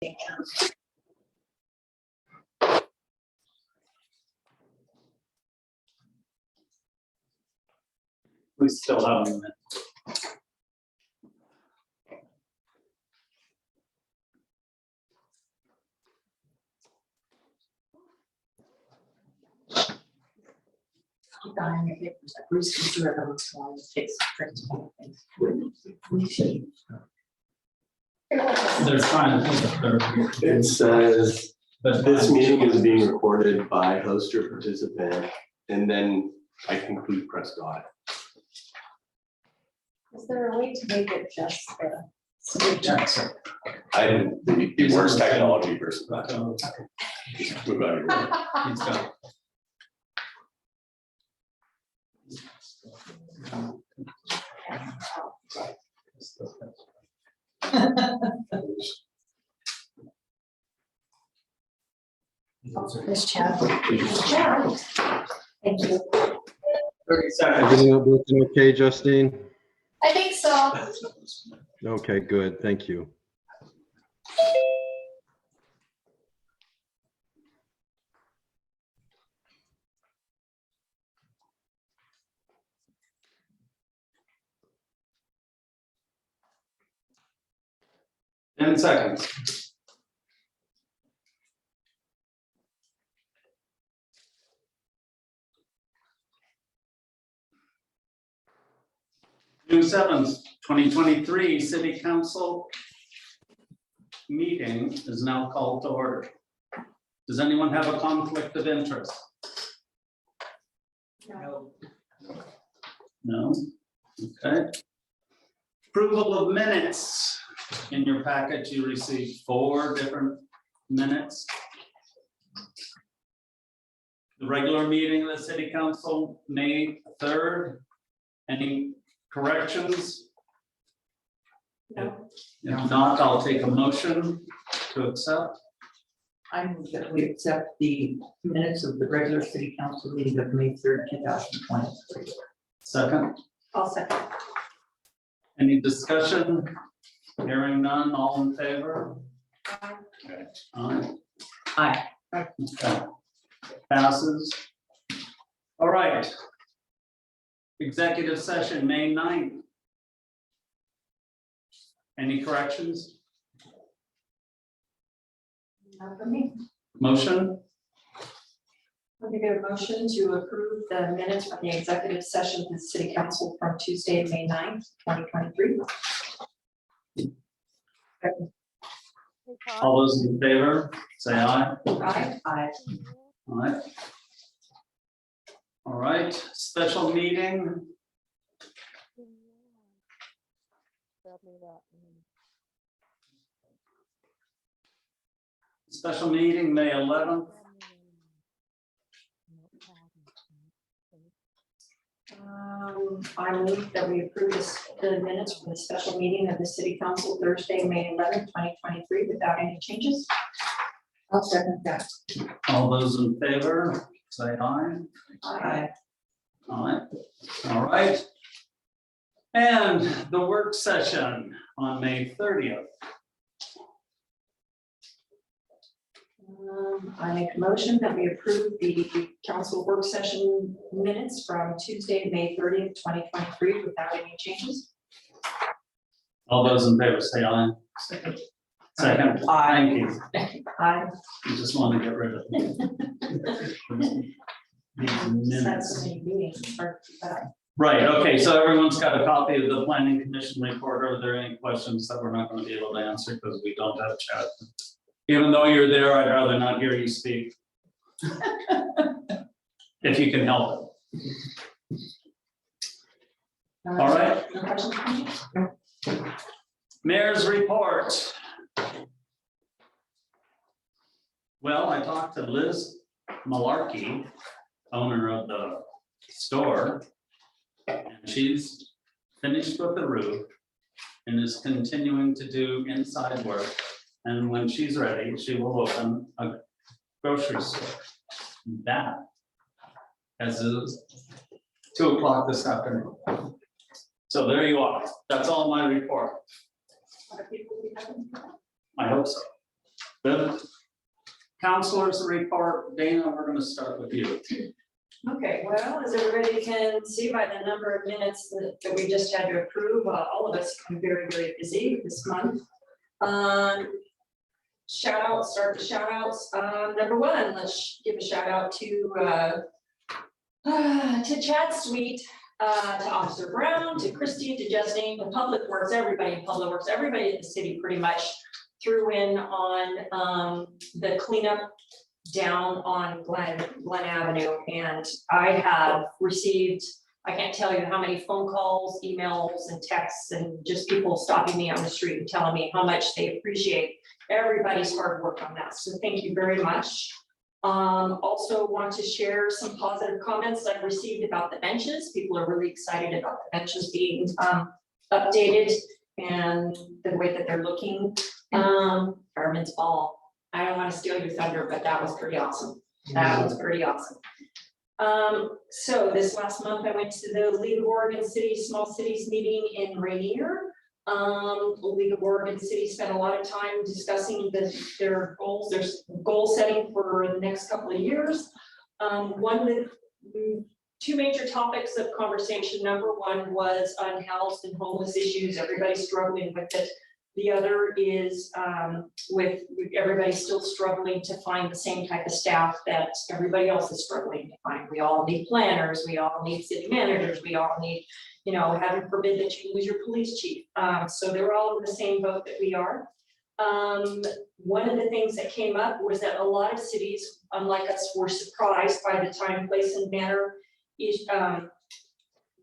We still have a minute. Dying of papers that Bruce considered them small mistakes. They're trying to think of third. It says this meeting is being recorded by host or participant, and then I conclude press go ahead. Is there a way to make it just I'm the worst technology person. Move on. He's got. Miss Chad? Thank you. 30 seconds. Everything looking okay, Justine? I think so. Okay, good. Thank you. Ten seconds. June 7th, 2023, City Council meeting is now called to order. Does anyone have a conflict of interest? No. No? Okay. Approval of minutes. In your packet, you received 4 different minutes. The regular meeting of the City Council, May 3rd. Any corrections? No. If not, I'll take a motion to accept. I move that we accept the minutes of the regular city council meeting of May 3rd, 2023. Second, I'll second. any discussion? Hearing none, all in favor? Aye. Aye. Okay. Passes. All right. Executive session, May 9th. Any corrections? Not for me. Motion? Let me get a motion to approve the minutes from the executive session of the city council from Tuesday, May 9th, 2023. All those in favor, say aye. Aye. Aye. All right. All right, special meeting. Special meeting, May 11th. I move that we approve the minutes from the special meeting of the city council Thursday, May 11th, 2023, without any changes. I'll second that. All those in favor, say aye. Aye. All right. And the work session on May 30th. I make a motion that we approve the council work session minutes from Tuesday, May 30th, 2023, without any changes. All those in favor say aye. Second. Second. Aye. Thank you. Aye. You just want to get rid of these minutes. That's the meeting. Right, okay, so everyone's got a copy of the planning commission report. Are there any questions that we're not going to be able to answer because we don't have chat? Even though you're there, I'd rather not hear you speak. If you can help it. All right. No questions from you? Mayor's report. Well, I talked to Liz Malarkey, owner of the store, and she's finished with the roof and is continuing to do inside work. And when she's ready, she will open a grocery store. That, as is 2 o'clock this afternoon. So there you are. That's all my report. Other people be having? I hope so. The counselors report, Dana, we're gonna start with you. Okay, well, as everybody can see by the number of minutes that we just had to approve, all of us have been very, very busy this month. Shout outs, start the shout outs. Number one, let's give a shout out to Chad Sweet, to Officer Brown, to Christine, to Justine, to Public Works, everybody in Public Works, everybody in the city pretty much threw in on the cleanup down on Glen Avenue. And I have received, I can't tell you how many phone calls, emails and texts and just people stopping me on the street and telling me how much they appreciate everybody's hard work on that. So thank you very much. Also want to share some positive comments I've received about the benches. People are really excited about the benches being updated and the way that they're looking. Fireman's Ball. I don't want to steal your thunder, but that was pretty awesome. That was pretty awesome. So this last month I went to the League of Oregon Small Cities meeting in Rainier. The League of Oregon Cities spent a lot of time discussing their goals, their goal setting for the next couple of years. One of the two major topics of conversation. Number one was unhoused and homeless issues. Everybody's struggling with it. The other is with everybody still struggling to find the same type of staff that everybody else is struggling to find. We all need planners, we all need city managers, we all need, you know, heaven forbid that you lose your police chief. So they're all in the same boat that we are. One of the things that came up was that a lot of cities, unlike us, were surprised by the time, place, and manner is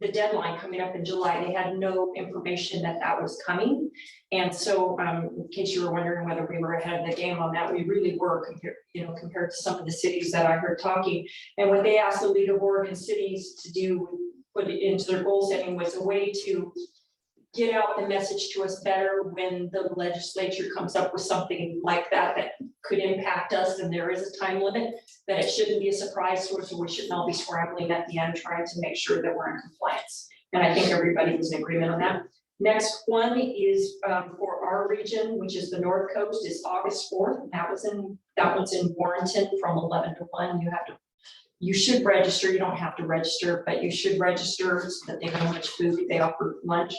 the deadline coming up in July. They had no information that that was coming. And so in case you were wondering whether we were ahead of the game on that, we really were compared to some of the cities that I heard talking. And what they asked the League of Oregon Cities to do, put it into their goal setting, was a way to get out the message to us better when the legislature comes up with something like that that could impact us, and there is a time limit, that it shouldn't be a surprise to us, or we shouldn't all be scrambling at the end trying to make sure that we're in compliance. And I think everybody was in agreement on that. Next one is for our region, which is the North Coast, is August 4th. That one's in Warrenton from 11 to 1. You should register. You don't have to register, but you should register so that they know how much food they offer lunch.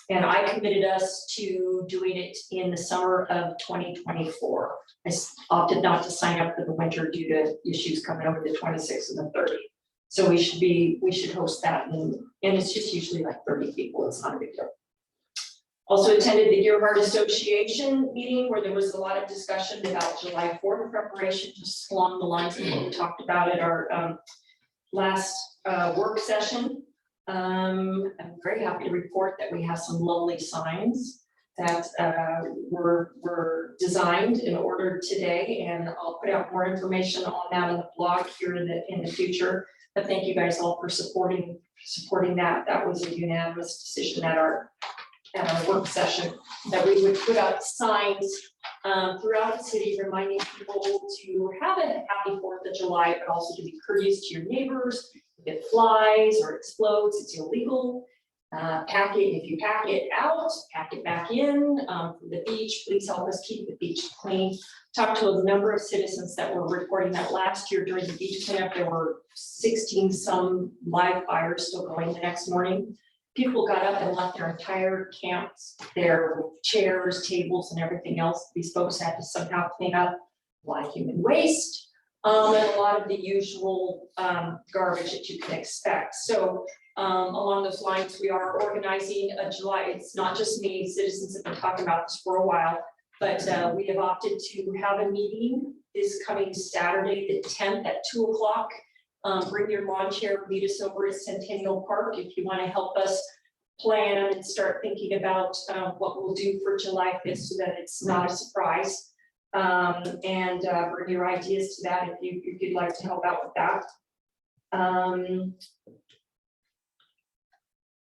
And I committed us to doing it in the summer of 2024. I opted not to sign up for the winter due to issues coming over the 26th and the 30th. So we should host that, and it's just usually like 30 people. It's not a big deal. Also attended the Earhart Association meeting where there was a lot of discussion about July 4th preparation, just along the lines of what we talked about at our last work session. I'm very happy to report that we have some lovely signs that were designed and ordered today, and I'll put out more information on that in the blog here in the future. But thank you guys all for supporting that. That was a unanimous decision at our work session, that we would put out signs throughout the city reminding people to have a happy 4th of July, but also to be courteous to your neighbors. If it flies or explodes, it's illegal. Pack it, if you pack it out, pack it back in. From the beach, please help us keep the beach clean. Talked to a number of citizens that were reporting that last year during the beach cleanup, there were 16 some live fires still going the next morning. People got up and left their entire camps, their chairs, tables, and everything else. These folks had to somehow clean up a lot of human waste. And a lot of the usual garbage that you can expect. So along those lines, we are organizing a July, it's not just me, citizens have been talking about this for a while, but we have opted to have a meeting this coming Saturday, the 10th at 2 o'clock. Bring your lawn chair, meet us over at Centennial Park if you want to help us plan and start thinking about what we'll do for July 5th so that it's not a surprise. And bring your ideas to that if you'd like to help out with that.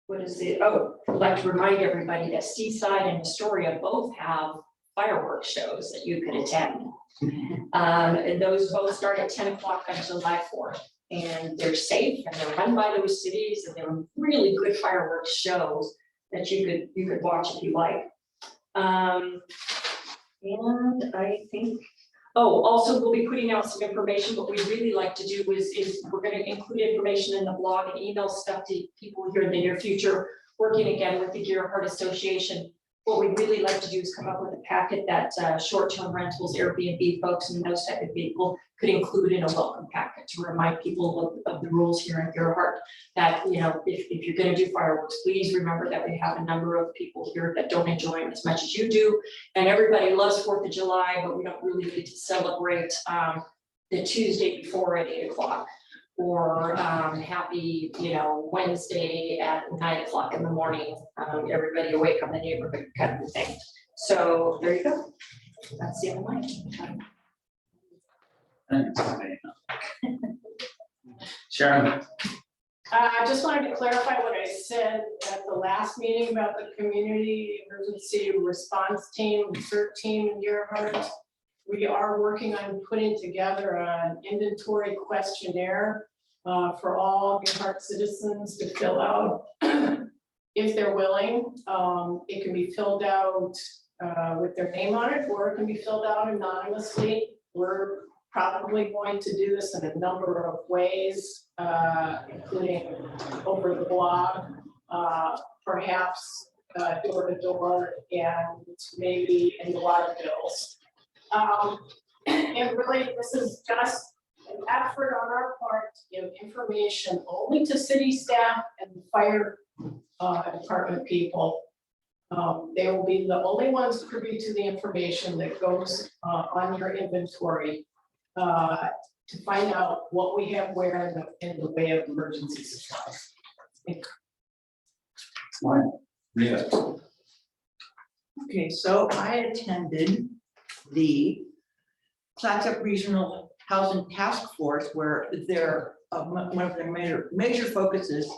What is it? Oh, I'd like to remind everybody that Seaside and Astoria both have fireworks shows that you can attend. And those both start at 10 o'clock on July 4th. And they're safe and they're run by those cities, and they're really good fireworks shows that you could watch if you like. And I think, oh, also we'll be putting out some information. What we'd really like to do is we're gonna include information in the blog and email stuff to people here in the near future, working again with the Gearhart Association. What we'd really like to do is come up with a packet that short-term rentals, Airbnb folks and those type of people could include in a welcome packet to remind people of the rules here in Gearhart. That, you know, if you're gonna do fireworks, please remember that we have a number of people here that don't enjoy them as much as you do. And everybody loves 4th of July, but we don't really get to celebrate the Tuesday before at 8 o'clock. Or happy, you know, Wednesday at 9 o'clock in the morning, everybody awake on the neighborhood kind of thing. So there you go. That's the other line. Thanks. Sharon, I just wanted to clarify what I said at the last meeting about the community emergency response team, CERT team in Gearhart. We are working on putting together an inventory questionnaire for all Gearhart citizens to fill out if they're willing. It can be filled out with their name on it, or it can be filled out anonymously. We're probably going to do this in a number of ways, including over the blog, perhaps door to door, and maybe in the water bills. And really, this is just an effort on our part to give information only to city staff and the fire department people. They will be the only ones privy to the information that goes on your inventory to find out what we have where in the way of emergency supplies. yeah, Okay, so I attended the Clatsop Regional Housing Task Force, where their one of their major focuses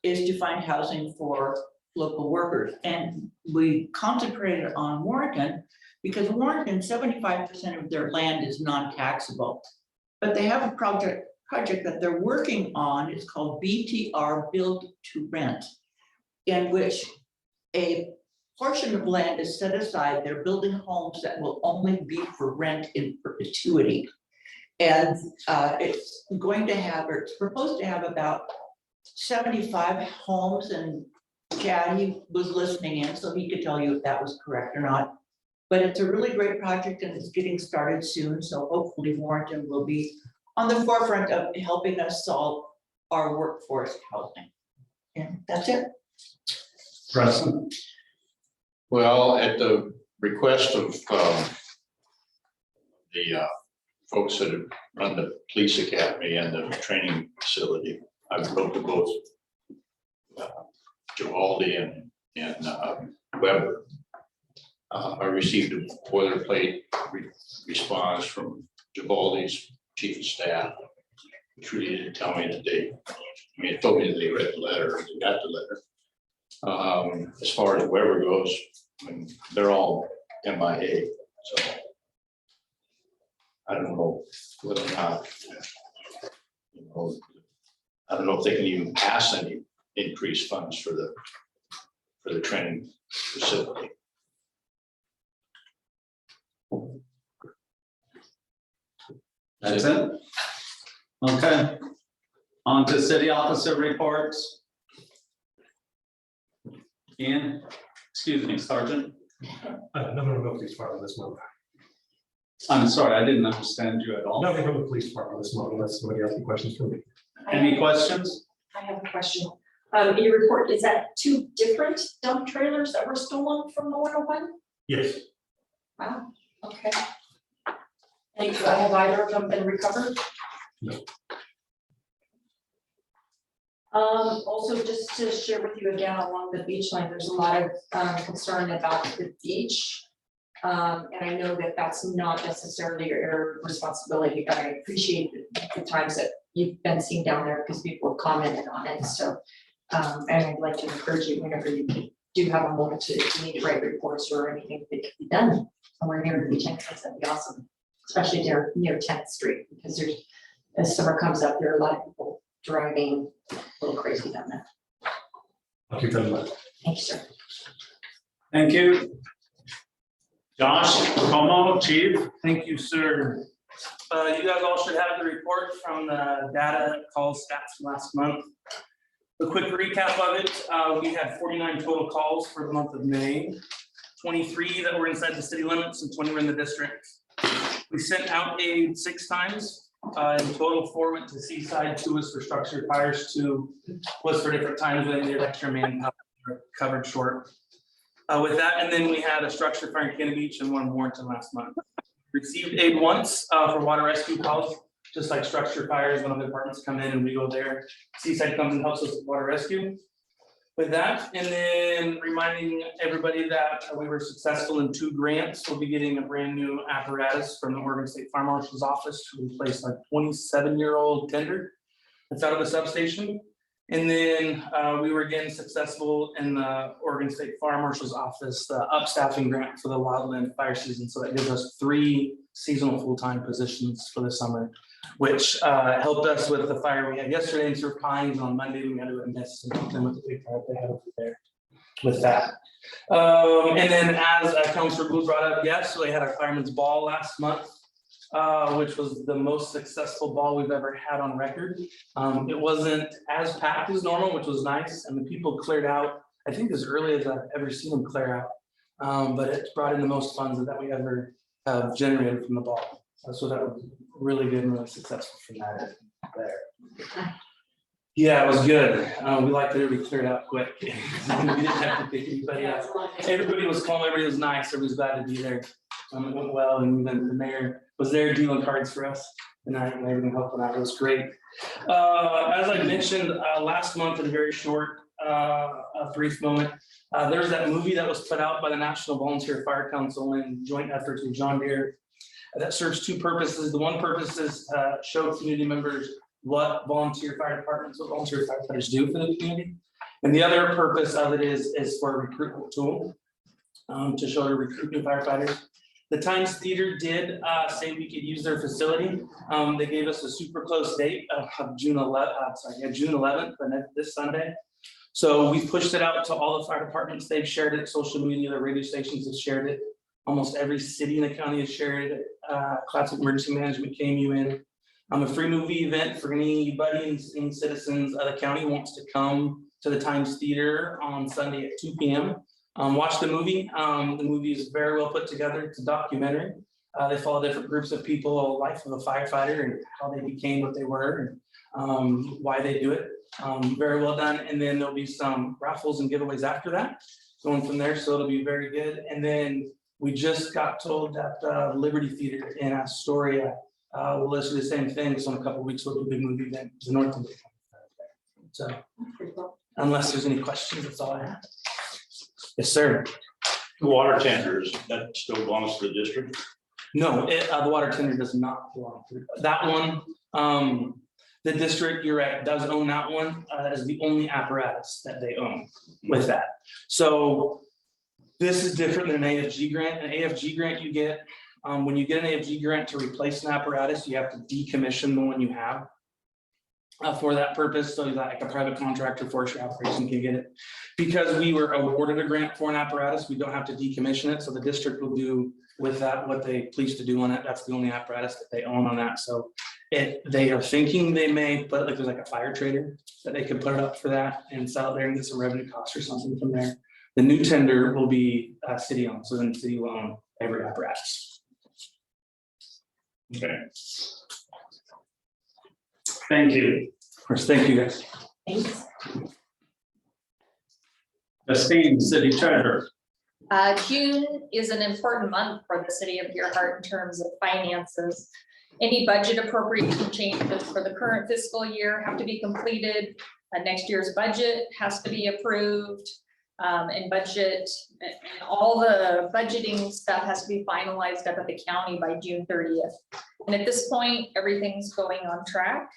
is to find housing for local workers. And we concentrated on Warrenton because Warrenton, 75% of their land is non-taxable. But they have a project that they're working on. It's called BTR, Build to Rent, in which a portion of land is set aside. They're building homes that will only be for rent in perpetuity. And it's going to have, or it's proposed to have about 75 homes, and Chad, he was listening in, so he could tell you if that was correct or not. But it's a really great project and it's getting started soon. So hopefully Warrenton will be on the forefront of helping us solve our workforce housing. And that's it. Preston, Well, at the request of the folks that have run the police academy and the training facility, I wrote to both Givaldi and Weber. I received a boilerplate response from Givaldi's chief of staff, which really didn't tell me that they, I mean, it told me that they read the letter, they got the letter. As far as Weber goes, I mean, they're all MIA, so I don't know whether or not, you know, I don't know if they can even pass any increased funds for the training facility. that's it? Okay. On to city officer reports. Ian, excuse me, Sergeant. Nothing from the police department this month. I'm sorry, I didn't understand you at all. Nothing from the police department this month, unless somebody has any questions for me. Any questions? I have a question. In your report, is that 2 different dump trailers that were stolen from the 101? Yes, Wow, okay. And have either of them been recovered? No. Also, just to share with you again, along the beach line, there's a lot of concern about the beach. And I know that that's not necessarily your responsibility, but I appreciate the times that you've been seen down there because people have commented on it. So, and I'd like to encourage you whenever you do have a moment to need to write reports or anything that can be done somewhere near the beach entrance, that'd be awesome. Especially near 10th Street, because there's, as summer comes up, there are a lot of people driving a little crazy down there. I'll keep that in mind. Thank you, sir. Thank you. Josh Como, chief. Thank you, sir. You guys all should have the report from the data calls stats from last month. A quick recap of it, we had 49 total calls for the month of May, 23 that were inside the city limits and 20 were in the district. We sent out aid 6 times. In total, 4 went to Seaside, 2 was for structured fires, 2 was for different times when they needed extra manpower, covered short. With that, and then we had a structure fire in Cannon Beach and 1 in Warrenton last month. Received aid once for water rescue calls, just like structure fires, one of the departments come in and we go there. Seaside comes and helps us with water rescue. With that, and then reminding everybody that we were successful in 2 grants. We'll be getting a brand new apparatus from the Oregon State Fire Marshal's office to replace a 27-year-old tender that's out of the substation. And then we were again successful in the Oregon State Fire Marshal's office, the upstaffing grant for the wildland fire season. So that gives us 3 seasonal full-time positions for the summer, which helped us with the fire we had yesterday in Surf Pines. On Monday, we had to invest in something with the big fire they had over there with that. And then as Councilor Blue brought up, yes, so we had our fireman's ball last month, which was the most successful ball we've ever had on record. It wasn't as packed as normal, which was nice, and the people cleared out, I think as early as I've ever seen them clear out. But it brought in the most funds that we ever have generated from the ball. So that was really good and really successful from that there. Yeah, it was good. We liked that everybody cleared out quick. We didn't have to pick anybody up. Everybody was calm, everybody was nice, everybody was glad to be there. It went well, and then the mayor was there dealing cards for us tonight and everything helping out. It was great. As I mentioned last month in a very short, a brief moment, there's that movie that was put out by the National Volunteer Fire Council in joint efforts with John Deere that serves 2 purposes. The one purpose is to show community members what volunteer fire departments, what volunteer firefighters do for the community. And the other purpose of it is for a recruitment tool to show to recruit new firefighters. The Times Theater did say we could use their facility. They gave us a super close date of June 11th, this Sunday. So we've pushed it out to all the fire departments. They've shared it, social media, the radio stations have shared it. Almost every city in the county has shared it. Classic Emergency Management KMU in. A free movie event for anybody and citizens of the county wants to come to the Times Theater on Sunday at 2 p.m. Watch the movie. The movie is very well put together. It's a documentary. They follow different groups of people, life of a firefighter and how they became what they were and why they do it. Very well done. And then there'll be some raffles and giveaways after that, going from there. So it'll be very good. And then we just got told that Liberty Theater in Astoria will listen to the same thing. So in a couple of weeks, we'll do a big movie event in North America. So unless there's any questions, that's all I have. Yes, sir. The water tenders, that still belongs to the district? No, the water tender does not belong to that one. The district, you're right, does own that one. That is the only apparatus that they own with that. So this is different than an AFG grant. An AFG grant you get, when you get an AFG grant to replace an apparatus, you have to decommission the one you have for that purpose. So like a private contractor, forestry operation can get it. Because we were awarded a grant for an apparatus, we don't have to decommission it. So the district will do with that what they please to do on it. That's the only apparatus that they own on that. So they are thinking they may put like there's like a fire trader that they could put it up for that and sell it there and get some revenue costs or something from there. The new tender will be city owned, so then the city will own every apparatus. Okay. Thank you. Of course, thank you guys. Thanks. Esteemed city treasurer. June is an important month for the city of Deer Heart in terms of finances. Any budget appropriation changes for the current fiscal year have to be completed. Next year's budget has to be approved. And budget and all the budgeting stuff has to be finalized up at the county by June 30th. And at this point, everything's going on track.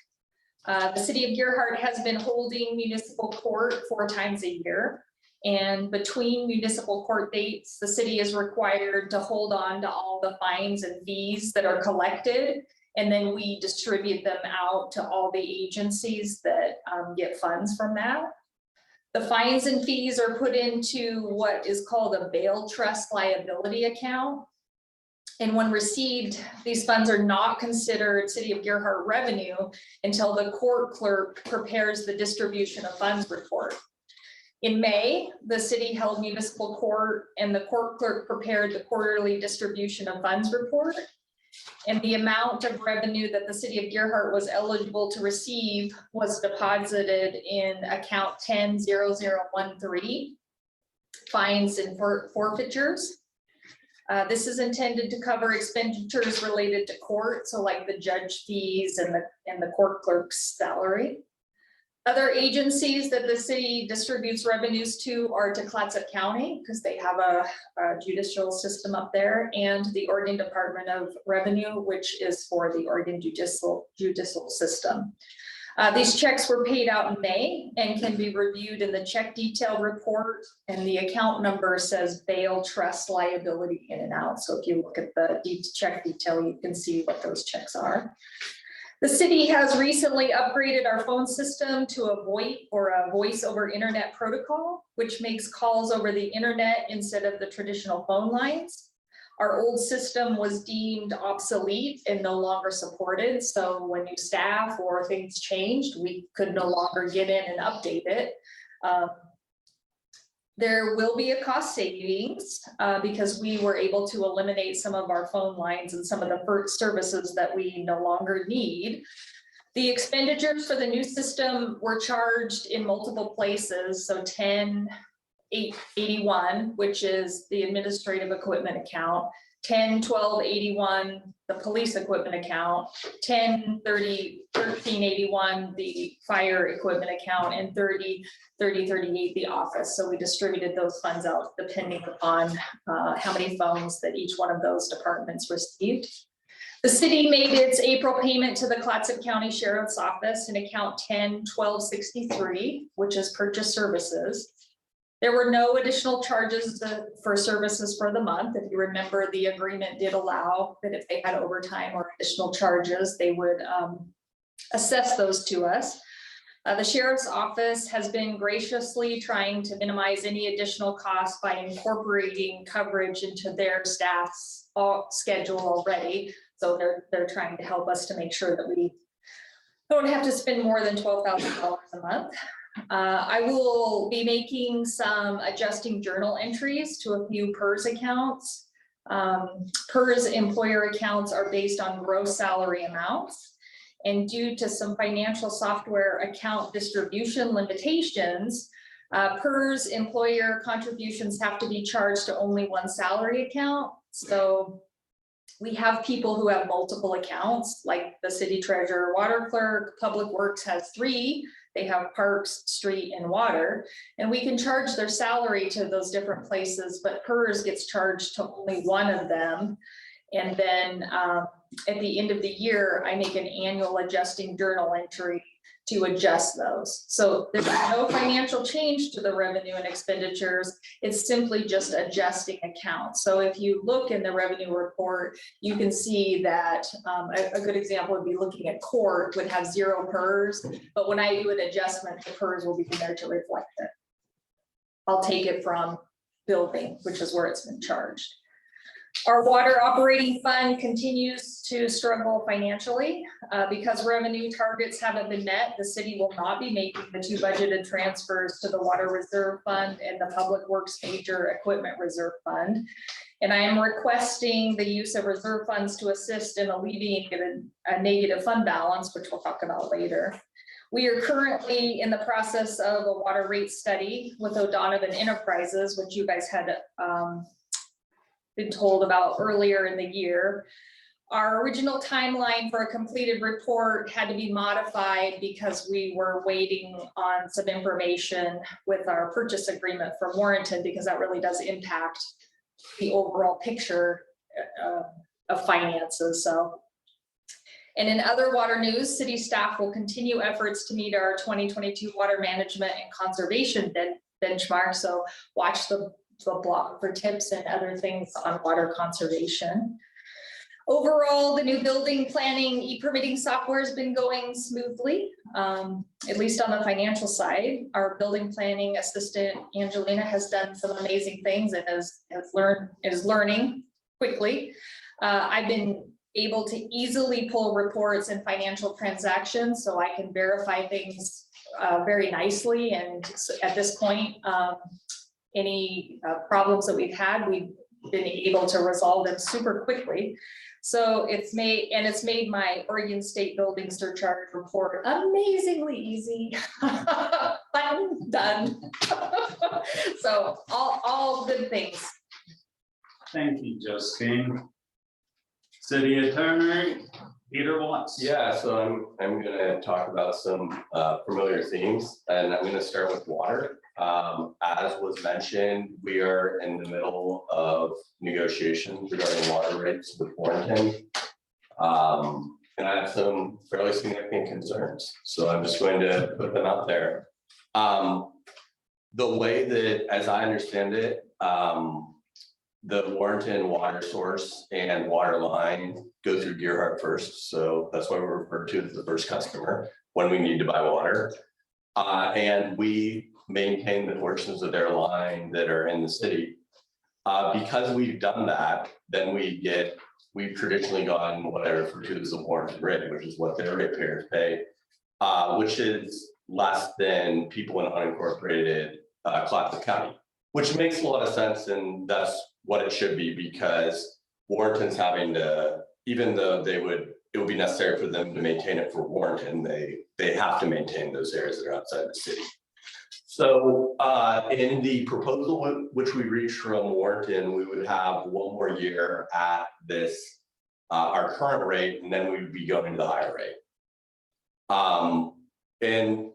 The city of Deer Heart has been holding municipal court 4 times a year. And between municipal court dates, the city is required to hold on to all the fines and fees that are collected. And then we distribute them out to all the agencies that get funds from that. The fines and fees are put into what is called a bail trust liability account. And when received, these funds are not considered City of Gerhart revenue until the court clerk prepares the distribution of funds report. In May, the city held municipal court and the court clerk prepared the quarterly distribution of funds report. And the amount of revenue that the City of Gerhart was eligible to receive was deposited in account 100013, fines and forfeitures. This is intended to cover expenditures related to court, so like the judge fees and the court clerk's salary. Other agencies that the city distributes revenues to are to Clatsop County, because they have a judicial system up there, and the Oregon Department of Revenue, which is for the Oregon judicial system. These checks were paid out in May and can be reviewed in the check detail report, and the account number says bail trust liability in and out. So if you look at the check detail, you can see what those checks are. The city has recently upgraded our phone system to a VoIP, or a voice over internet protocol, which makes calls over the internet instead of the traditional phone lines. Our old system was deemed obsolete and no longer supported. So when new staff or things changed, we could no longer get in and update it. There will be a cost savings because we were able to eliminate some of our phone lines and some of the services that we no longer need. The expenditures for the new system were charged in multiple places. So 10-881, which is the administrative equipment account, 10-1281, the police equipment account, 10-1381, the fire equipment account, and 30-38, the office. So we distributed those funds out depending upon how many phones that each one of those departments received. The city made its April payment to the Clatsop County Sheriff's Office in account 10-1263, which is purchase services. There were no additional charges for services for the month. If you remember, the agreement did allow that if they had overtime or additional charges, they would assess those to us. The Sheriff's Office has been graciously trying to minimize any additional costs by incorporating coverage into their staff's schedule already. So they're trying to help us to make sure that we don't have to spend more than $12,000 a month. I will be making some adjusting journal entries to a few PERS accounts. PERS employer accounts are based on gross salary amounts. And due to some financial software account distribution limitations, PERS employer contributions have to be charged to only one salary account. So we have people who have multiple accounts, like the city treasurer, water clerk, public works has 3. They have parks, street, and water, and we can charge their salary to those different places, but PERS gets charged to only one of them. And then at the end of the year, I make an annual adjusting journal entry to adjust those. So there's no financial change to the revenue and expenditures. It's simply just adjusting accounts. So if you look in the revenue report, you can see that a good example would be looking at court would have 0 PERS, but when I do an adjustment, the PERS will be there to reflect it. I'll take it from building, which is where it's been charged. Our water operating fund continues to struggle financially because revenue targets haven't been met. The city will not be making the 2 budgeted transfers to the water reserve fund and the public works major equipment reserve fund. And I am requesting the use of reserve funds to assist in alleviating a negative fund balance, which we'll talk about later. We are currently in the process of a water rate study with O'Donovan Enterprises, which you guys had been told about earlier in the year. Our original timeline for a completed report had to be modified because we were waiting on some information with our purchase agreement from Warrenton, because that really does impact the overall picture of finances. So, and in other water news, city staff will continue efforts to meet our 2022 water management and conservation benchmark. So watch the blog for tips and other things on water conservation. Overall, the new building planning e-permitting software has been going smoothly, at least on the financial side. Our building planning assistant, Angelina, has done some amazing things and is learning quickly. I've been able to easily pull reports and financial transactions, so I can verify things very nicely. And at this point, any problems that we've had, we've been able to resolve them super quickly. So it's made my Oregon State Building Surcharge report amazingly easy. Button, done. So all good things. Thank you, Justine. City Attorney, Peter Watts. Yeah, so I'm gonna talk about some familiar themes, and I'm gonna start with water. As was mentioned, we are in the middle of negotiations regarding water rates with Warrenton. And I have some fairly significant concerns, so I'm just going to put them out there. The way that, as I understand it, the Warrenton water source and water line go through Gearhart first, so that's why we're referred to as the first customer when we need to buy water. And we maintain the portions of their line that are in the city. Because we've done that, then we've traditionally gotten what I refer to as a Warrenton rate, which is what their ratepayers pay, which is less than people in unincorporated Clatsop County, which makes a lot of sense, and that's what it should be, because Warrenton's having to, even though it would be necessary for them to maintain it for Warrenton, they have to maintain those areas that are outside the city. So in the proposal which we reached from Warrenton, we would have one more year at this, our current rate, and then we would be going to the higher rate. And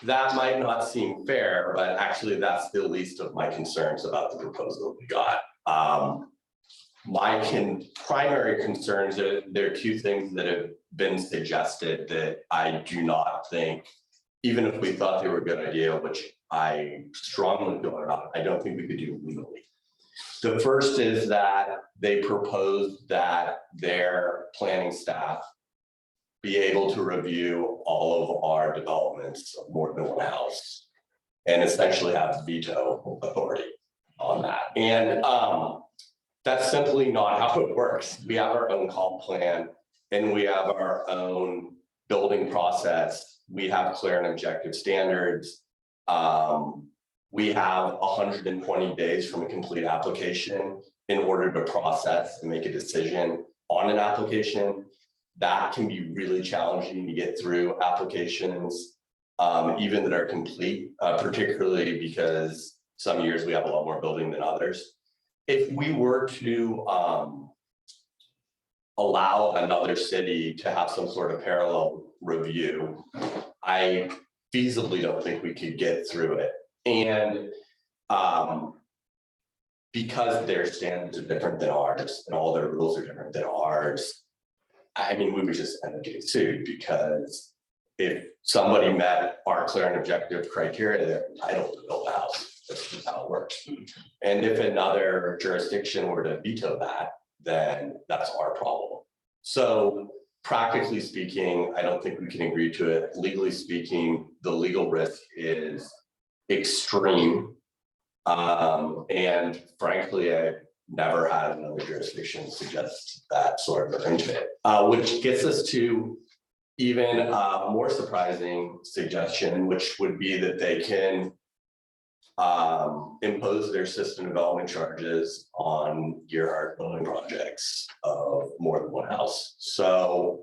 that might not seem fair, but actually that's the least of my concerns about the proposal we got. My primary concerns are, there are two things that have been suggested that I do not think, even if we thought they were a good idea, which I strongly feel are not, I don't think we could do legally. The first is that they proposed that their planning staff be able to review all of our developments of more than one house and essentially have veto authority on that. And that's simply not how it works. We have our own comp plan and we have our own building process. We have clear and objective standards. We have 120 days from a complete application in order to process and make a decision on an application. That can be really challenging to get through applications, even that are complete, particularly because some years we have a lot more building than others. If we were to allow another city to have some sort of parallel review, I feasibly don't think we could get through it. And because their standards are different than ours and all their rules are different than ours, I mean, we would just end up getting sued, because if somebody met our clear and objective criteria, they're entitled to build a house. That's just how it works. And if another jurisdiction were to veto that, then that's our problem. So practically speaking, I don't think we can agree to it. Legally speaking, the legal risk is extreme. And frankly, I've never had another jurisdiction suggest that sort of arrangement, which gets us to even a more surprising suggestion, which would be that they can impose their system development charges on Gearhart building projects of more than one house. So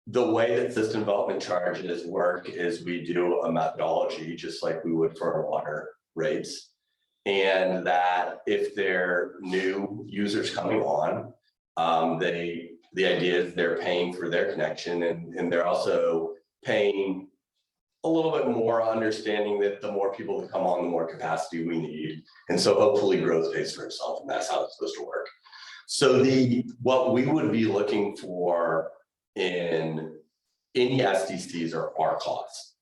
the way that system development charges work is we do a methodology just like we would for our water rates. And that if they're new users coming on, the idea is they're paying for their connection, and they're also paying a little bit more, understanding that the more people that come on, the more capacity we need. And so hopefully growth pays for itself, and that's how it's supposed to work. So what we would be looking for in any SDCs are our costs.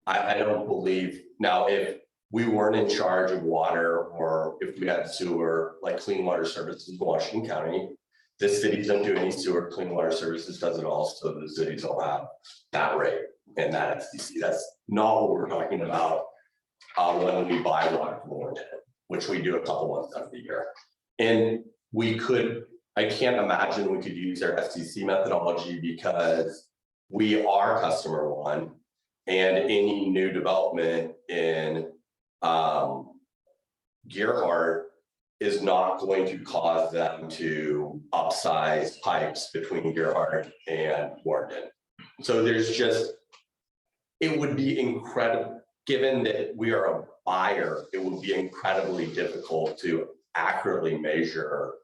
I don't believe, now if we weren't in charge of water, or if we had sewer, like Clean Water Services in Washington County, the cities don't do any sewer, Clean Water Services does it all, so the cities don't have that rate and that SDC. That's not what we're talking about when we buy water from Warrenton, which we do a couple months out of the year. And I can't imagine we could use their STC methodology because we are customer one. And any new development in Gerhardt is not going to cause them to upsize pipes between Gerhardt and Warden. So there's just, it would be incredible, given that we are a buyer, it would be incredibly difficult to accurately measure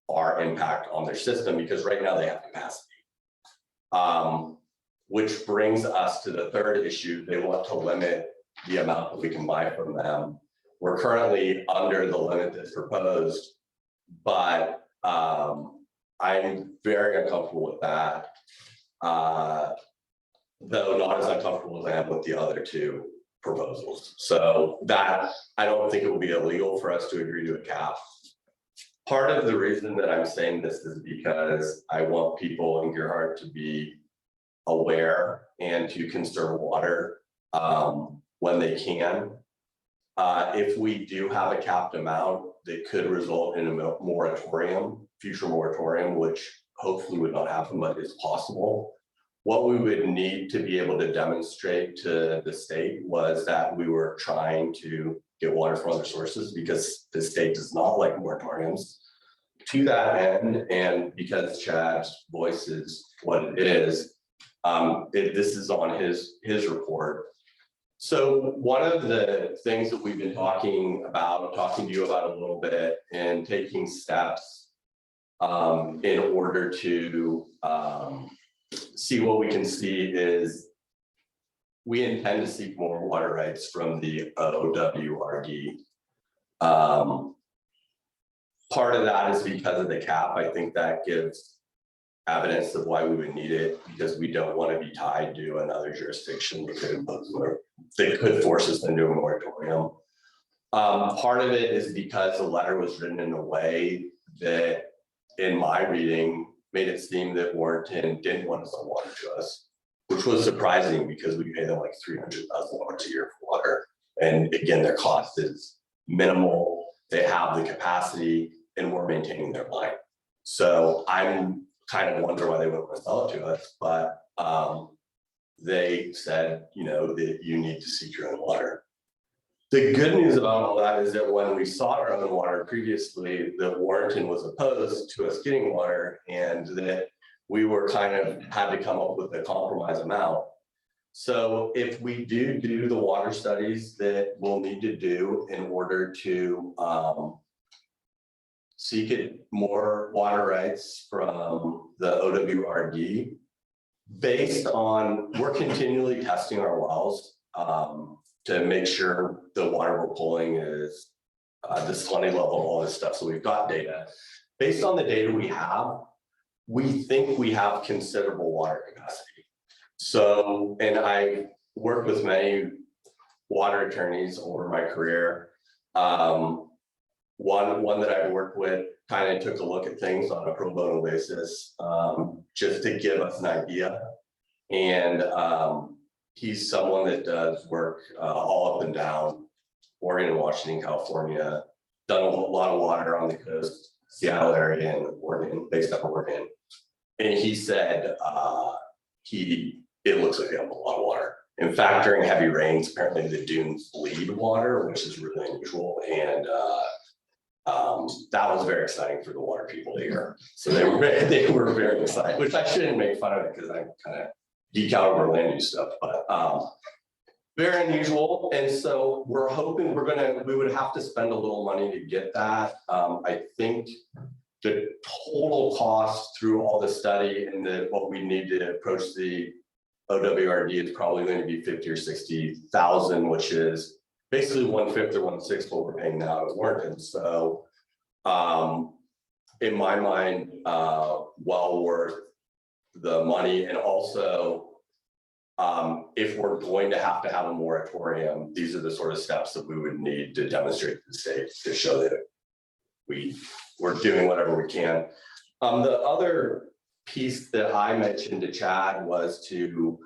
our impact on their system because right now they have capacity. Which brings us to the third issue. They want to limit the amount that we can buy from them. We're currently under the limit that's proposed, but I'm very uncomfortable with that. Though not as uncomfortable as I am with the other two proposals. So that, I don't think it will be illegal for us to agree to a cap. Part of the reason that I'm saying this is because I want people in Gerhardt to be aware and to conserve water when they can. If we do have a capped amount, that could result in a moratorium, future moratorium, which hopefully would not happen, but is possible. What we would need to be able to demonstrate to the state was that we were trying to get water from other sources because the state does not like moratoriums. To that end, and because Chad's voice is what it is, this is on his report. So one of the things that we've been talking to you about a little bit and taking steps in order to see what we can see is we intend to seek more water rights from the OWRD. Part of that is because of the cap. I think that gives evidence of why we would need it because we don't want to be tied to another jurisdiction that could impose that could force us into a moratorium. Part of it is because the letter was written in a way that, in my reading, made it seem that Warrenton didn't want to sell water to us, which was surprising because we pay them like $300,000 a year for water. And again, their cost is minimal. They have the capacity and we're maintaining their line. So I'm kind of wonder why they wouldn't want to sell it to us, but they said, you know, that you need to seek your own water. The good news about all that is that when we sought our own water previously, the Warrenton was opposed to us getting water and that we were kind of had to come up with a compromise amount. So if we do the water studies that we'll need to do in order to seek it more water rights from the OWRD, based on, we're continually testing our wells to make sure the water we're pulling is the salinity level, all this stuff. So we've got data. Based on the data we think we have considerable water capacity. So, and I worked with many water attorneys over my career. One that I've worked with kind of took a look at things on a pro bono basis, just to give us an idea. And he's someone that does work all up and down Oregon, Washington, California, done a lot of water on the coast, Seattle area and Oregon, based up in Oregon. And he said it looks like they have a lot of water. In fact, during heavy rains, apparently the dunes bleed water, which is really unusual. And that was very exciting for the water people to hear. So they were very excited, which I shouldn't make fun of it because I kind of geek out over land use stuff, but very unusual. And so we're hoping we would have to spend a little money to get that. I think the total cost through all the study and what we need to approach the OWRD is probably going to be 50 or 60,000, which is basically 1/5 or 1/6 what we're paying now at Warrenton. So in my mind, well worth the money. And also, if we're going to have a moratorium, these are the sort of steps that we would need to demonstrate to the state to show that we're doing whatever we can. The other piece that I mentioned to Chad was to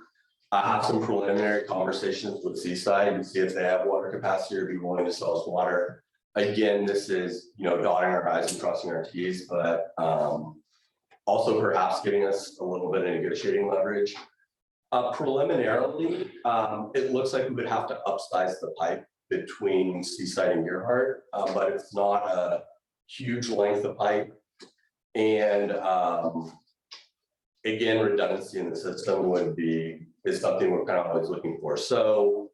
have some preliminary conversations with Seaside and see if they have water capacity or be willing to sell us water. again, this is, dotting our i's and crossing our t's, but also perhaps giving us a little bit of negotiating leverage. Preliminarily, it looks like we would have to upsize the pipe between Seaside and Gerhart, but it's not a huge length of pipe. And again, redundancy in the system is something we're kind of always looking for. So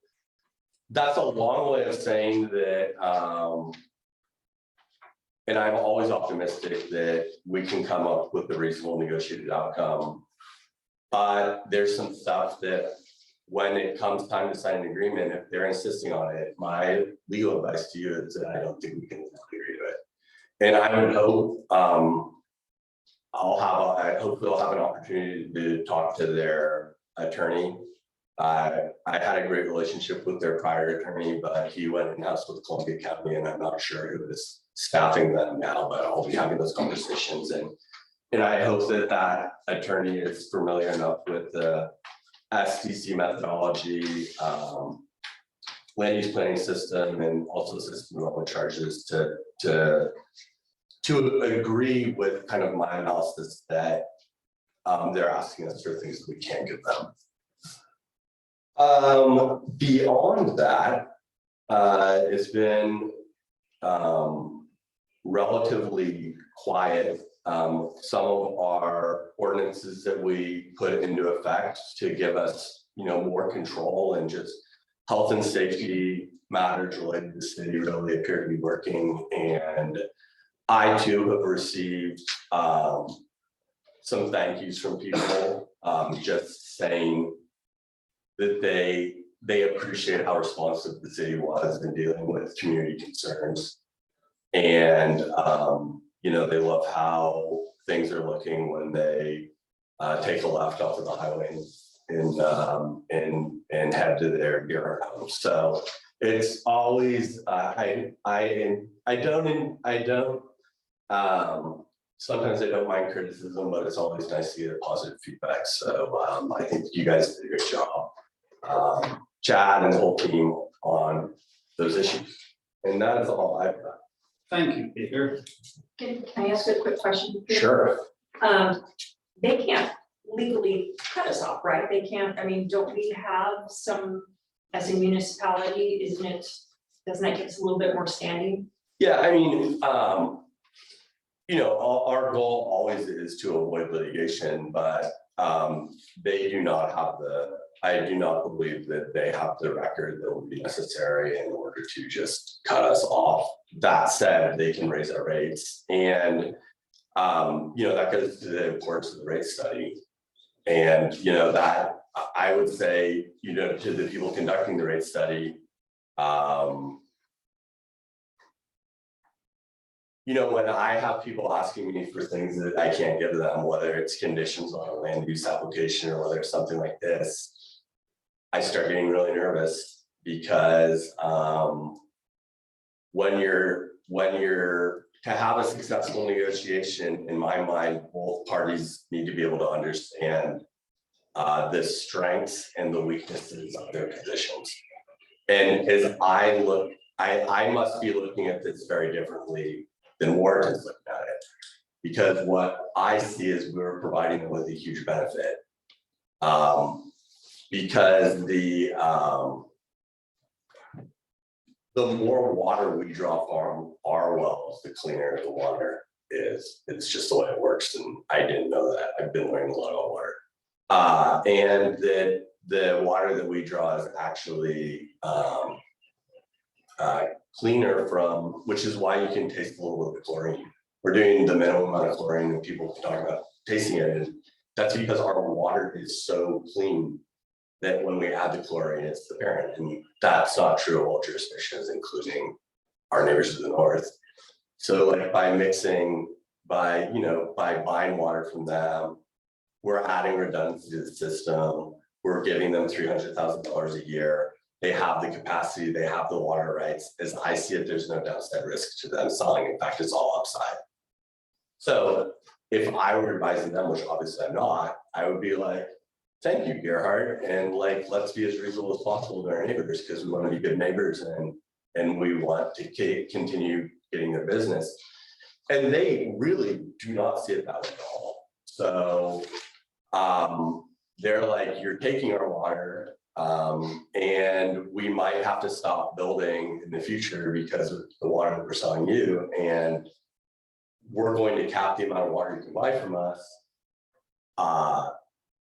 that's a long way of saying that, and I'm always optimistic that we can come up with a reasonable negotiated outcome. But there's some stuff that when it comes time to sign an agreement, if they're insisting on it, my legal advice to you is that I don't think we can agree to it. And I would hope, I hope they'll have an opportunity to talk to their attorney. I had a great relationship with their prior attorney, but he went in-house with Columbia County, and I'm not sure who is staffing them now, but I'll be having those conversations. And I hope that that attorney is familiar enough with the SDC methodology, land use planning system, and also system development charges to agree with kind of my analysis that they're asking us for things that we can't give them. Beyond that, it's been relatively quiet. Some of our ordinances that we put into effect to give us, more control and just health and safety matters related to the city really appear to be working. And I too have received some thank yous from people, just saying that they appreciate how responsive the city was in dealing with community concerns. And they love how things are looking when they take a left off of the highway and head to their Gerhart home. So it's always sometimes I don't mind criticism, but it's always nice to get positive feedback. So I think you guys did a good job, Chad and the whole team on those issues. And that is all I've got. Thank you, Peter. Can I ask a quick question? Sure. They can't legally cut us off, right? They can't, don't we have some, as a municipality, doesn't that give us a little bit more standing? Yeah, our goal always is to avoid litigation, but they do not have I do not believe that they have the record that would be necessary in order to just cut us off. That said, they can raise our rates, and that goes to the importance of the rate study. And that I would say, to the people conducting the rate study, when I have people asking me for things that I can't give them, whether it's conditions on a land use application or whether it's something like this, I start getting really nervous because when you're to have a successful negotiation, in my mind, both parties need to be able to understand the strengths and the weaknesses of their positions. And as I look, I must be looking at this very differently than Warren's looking at it, because what I see is we're providing them with a huge benefit. Because the more water we draw from our wells, the cleaner the water is. It's just the way it works, and I didn't know that. I've been learning a lot about water. And the water that we draw is actually cleaner from, which is why you can taste a little bit of chlorine. We're doing the minimum amount of chlorine, and people can talk about tasting it, and that's because our water is so clean that when we add the chlorine, it's apparent. And that's not true of all jurisdictions, including our neighbors to the north. So like by buying water from them, we're adding redundancy to the system. We're giving them $300,000 a year. They have the capacity, they have the water rights. As I see it, there's no downside risk to them selling. In fact, it's all upside. So if I were advising them, which obviously I'm not, I would be like, thank you, Gerhart, and let's be as reasonable as possible to our neighbors, because we want to be good neighbors, and and we want to continue getting their business. And they really do not see it that way at all. So they're like, you're taking our water, and we might have to stop building in the future because of the water that we're selling you, and we're going to cap the amount of water you can buy from us.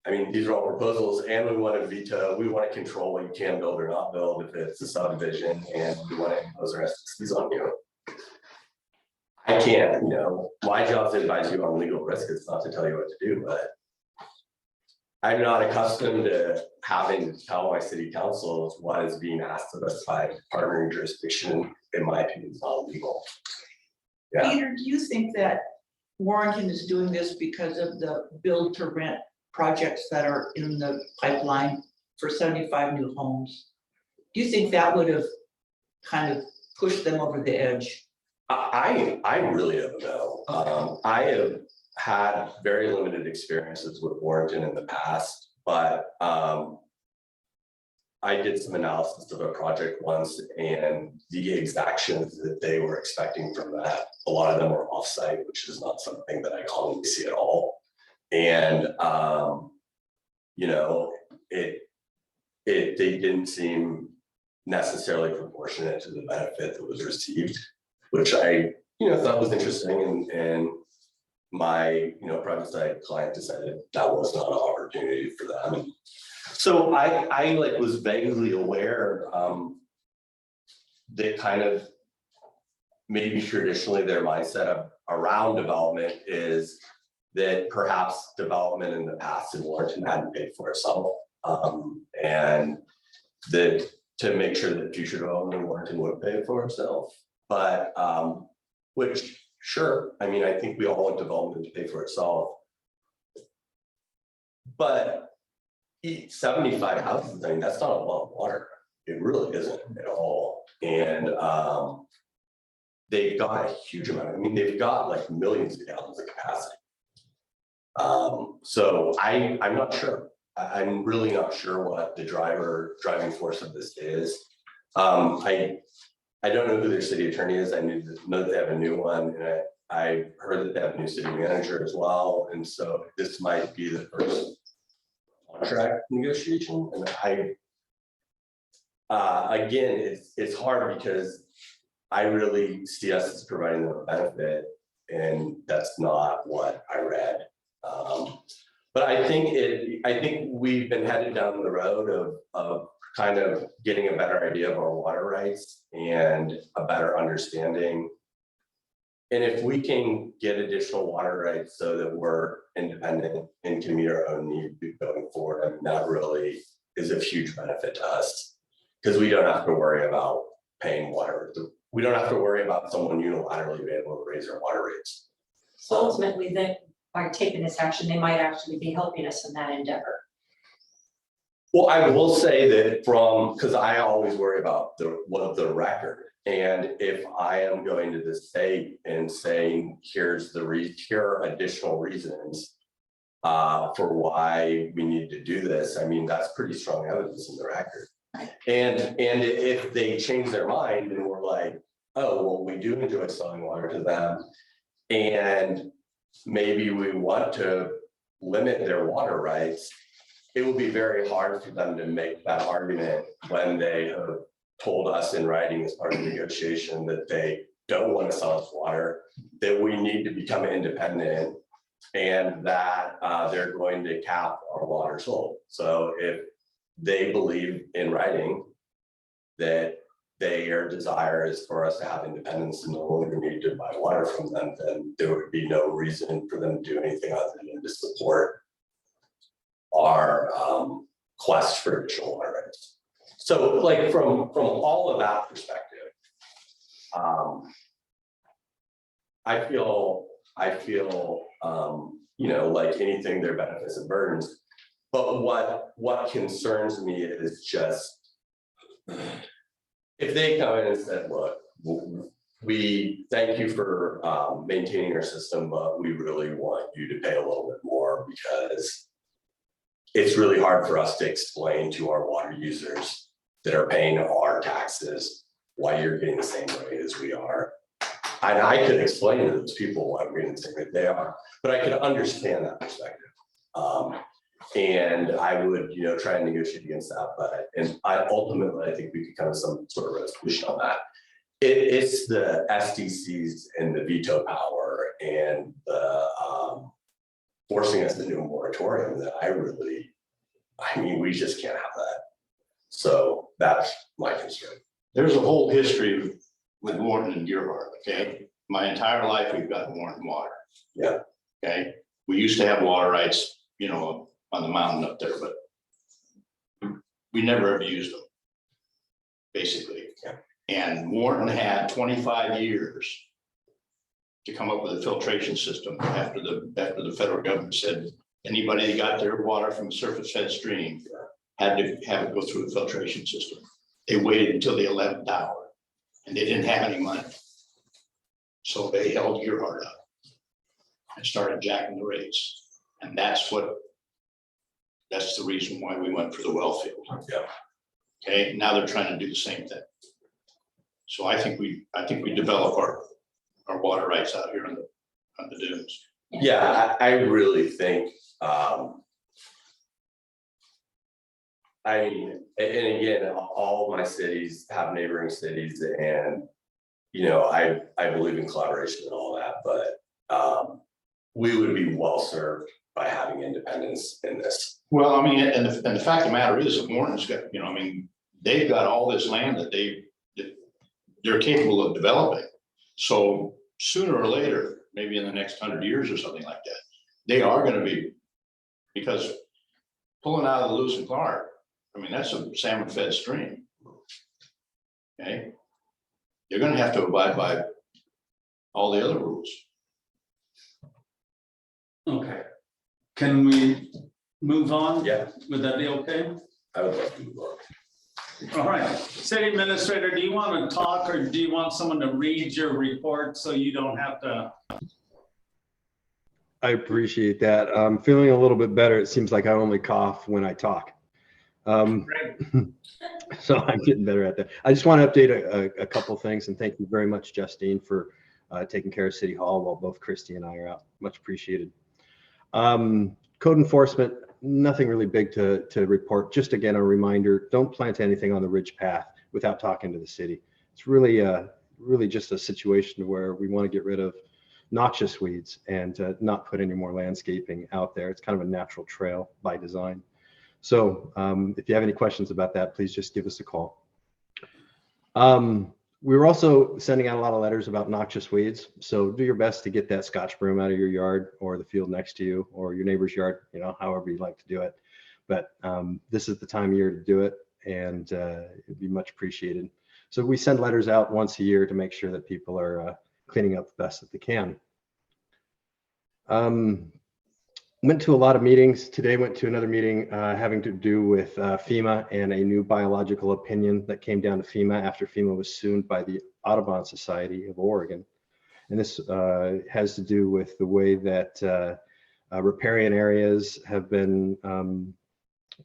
I mean, these are all proposals, and we want to veto, we want to control what you can build or not build if it's a subdivision, and we want to impose our SDCs on you. I can't, my job is to advise you on legal risk, it's not to tell you what to do, but I'm not accustomed to having to tell my city councils what is being asked of us by partnering jurisdiction. In my opinion, it's not legal. Yeah. Peter, do you think that Warrenton is doing this because of the build to rent projects that are in the pipeline for 75 new homes? Do you think that would have kind of pushed them over the edge? I really don't know. I have had very limited experiences with Warrenton in the past, but I did some analysis of a project once, and the exactions that they were expecting from that, a lot of them were offsite, which is not something that I commonly see at all. And they didn't seem necessarily proportionate to the benefit that was received, which I thought was interesting, and my private side client decided that was not an opportunity for them. So I was vaguely aware that kind of maybe traditionally their mindset around development is that perhaps development in the past in Warrenton hadn't paid for itself, and that to make sure that future development in Warrenton would pay for itself. But which, sure, I mean, I think we all want development to pay for itself. But 75 houses, I mean, that's not a lot of water. It really isn't at all. And they've got a huge amount. I mean, they've got like millions of gallons of capacity. So I'm not sure. I'm really not sure what the driving force of this is. I don't know who their city attorney is. I know that they have a new one, and I heard that they have a new city manager as well. And so this might be the first contract negotiation. And again, it's hard because I really see us as providing them a benefit, and that's not what I read. But I think we've been headed down the road of kind of getting a better idea of our water rights and a better understanding. And if we can get additional water rights so that we're independent and can meet our own needs going forward, I mean, that really is a huge benefit to us, because we don't have to worry about paying water. We don't have to worry about someone unilaterally being able to raise our water rates. So ultimately, then by taking this action, they might actually be helping us in that endeavor. Well, I will say that because I always worry about the record. And if I am going to the state and saying, here are additional reasons for why we need to do this, I mean, that's pretty strong evidence in the record. And if they change their mind and we're like, oh, well, we do enjoy selling water to them, and maybe we want to limit their water rights, it will be very hard for them to make that argument when they have told us in writing as part of the negotiation that they don't want to sell us water, that we need to become independent, and that they're going to cap our water sold. So if they believe in writing that their desire is for us to have independence and no longer need to buy water from them, then there would be no reason for them to do anything other than to support our quest for additional water rights. So like from all of that perspective, I feel like anything there benefits and burdens. But what concerns me is just if they come in and said, look, we thank you for maintaining our system, but we really want you to pay a little bit more because it's really hard for us to explain to our water users that are paying our taxes why you're getting the same rate as we are. And I could explain to those people why we're getting the same rate they are, but I could understand that perspective. And I would, try and negotiate against that, and I ultimately, I think we could come to some sort of resolution on that. It's the SDCs and the veto power and the forcing us to do a moratorium that we just can't have that. So that's my concern. There's a whole history with Warren and Gearhart, okay? My entire life, we've got Warren water. Yeah. Okay, we used to have water rights, on the mountain up there, but we never ever used them, basically. Yeah. And Warren had 25 years to come up with a filtration system after the federal government said anybody that got their water from a surface fed stream had to have it go through a filtration system. They waited until the 11th hour and they didn't have any money. So they held Gearhart up and started jacking the rates. And that's the reason why we went for the well field. Yeah. Okay, now they're trying to do the same thing. So I think we develop our water rights out here on the dunes. Yeah, I really think, and again, all of my cities have neighboring cities, and I believe in collaboration and all that, but we would be well served by having independence in this. Well, I mean, and the fact of the matter is, that Warren's got, they've got all this land that they're capable of developing. So sooner or later, maybe in the next 100 years or something like that, they are going to be, because pulling out of the Lewis and Clark, that's a salmon fed stream. Okay. You're going to have to abide by all the other rules. Okay. Can we move on? Yeah. Would that be okay? I would love to move on. All right, City Administrator, do you want to talk or do you want someone to read your report so you don't have to? I appreciate that. I'm feeling a little bit better. It seems like I only cough when I talk. So I'm getting better at that. I just want to update a couple things, and thank you very much, Justine, for taking care of City Hall while both Christy and I are out. Much appreciated. Code enforcement, nothing really big to report. Just again, a reminder, don't plant anything on the ridge path without talking to the city. It's really just a situation where we want to get rid of noxious weeds and not put any more landscaping out there. It's kind of a natural trail by design. So if you have any questions about that, please just give us a call. We were also sending out a lot of letters about noxious weeds. So do your best to get that Scotch broom out of your yard or the field next to you or your neighbor's yard, however you'd like to do it. But this is the time of year to do it, and it'd be much appreciated. So we send letters out once a year to make sure that people are cleaning up the best that they can. Went to a lot of meetings. Today went to another meeting having to do with FEMA and a new biological opinion that came down to FEMA after FEMA was sued by the Audubon Society of Oregon. And this has to do with the way that riparian areas have been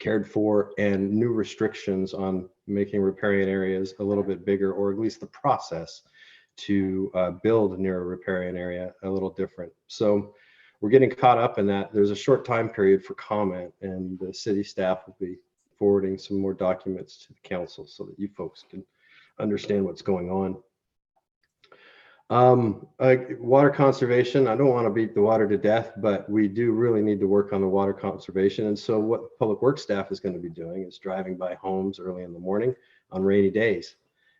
cared for and new restrictions on making riparian areas a little bit bigger, or at least the process to build near a riparian area a little different. So we're getting caught up in that. There's a short time period for comment, and the city staff will be forwarding some more documents to the council so that you folks can understand what's going on. Water conservation, I don't want to beat the water to death, but we do really need to work on the water conservation. And so what public works staff is going to be doing is driving by homes early in the morning on rainy days.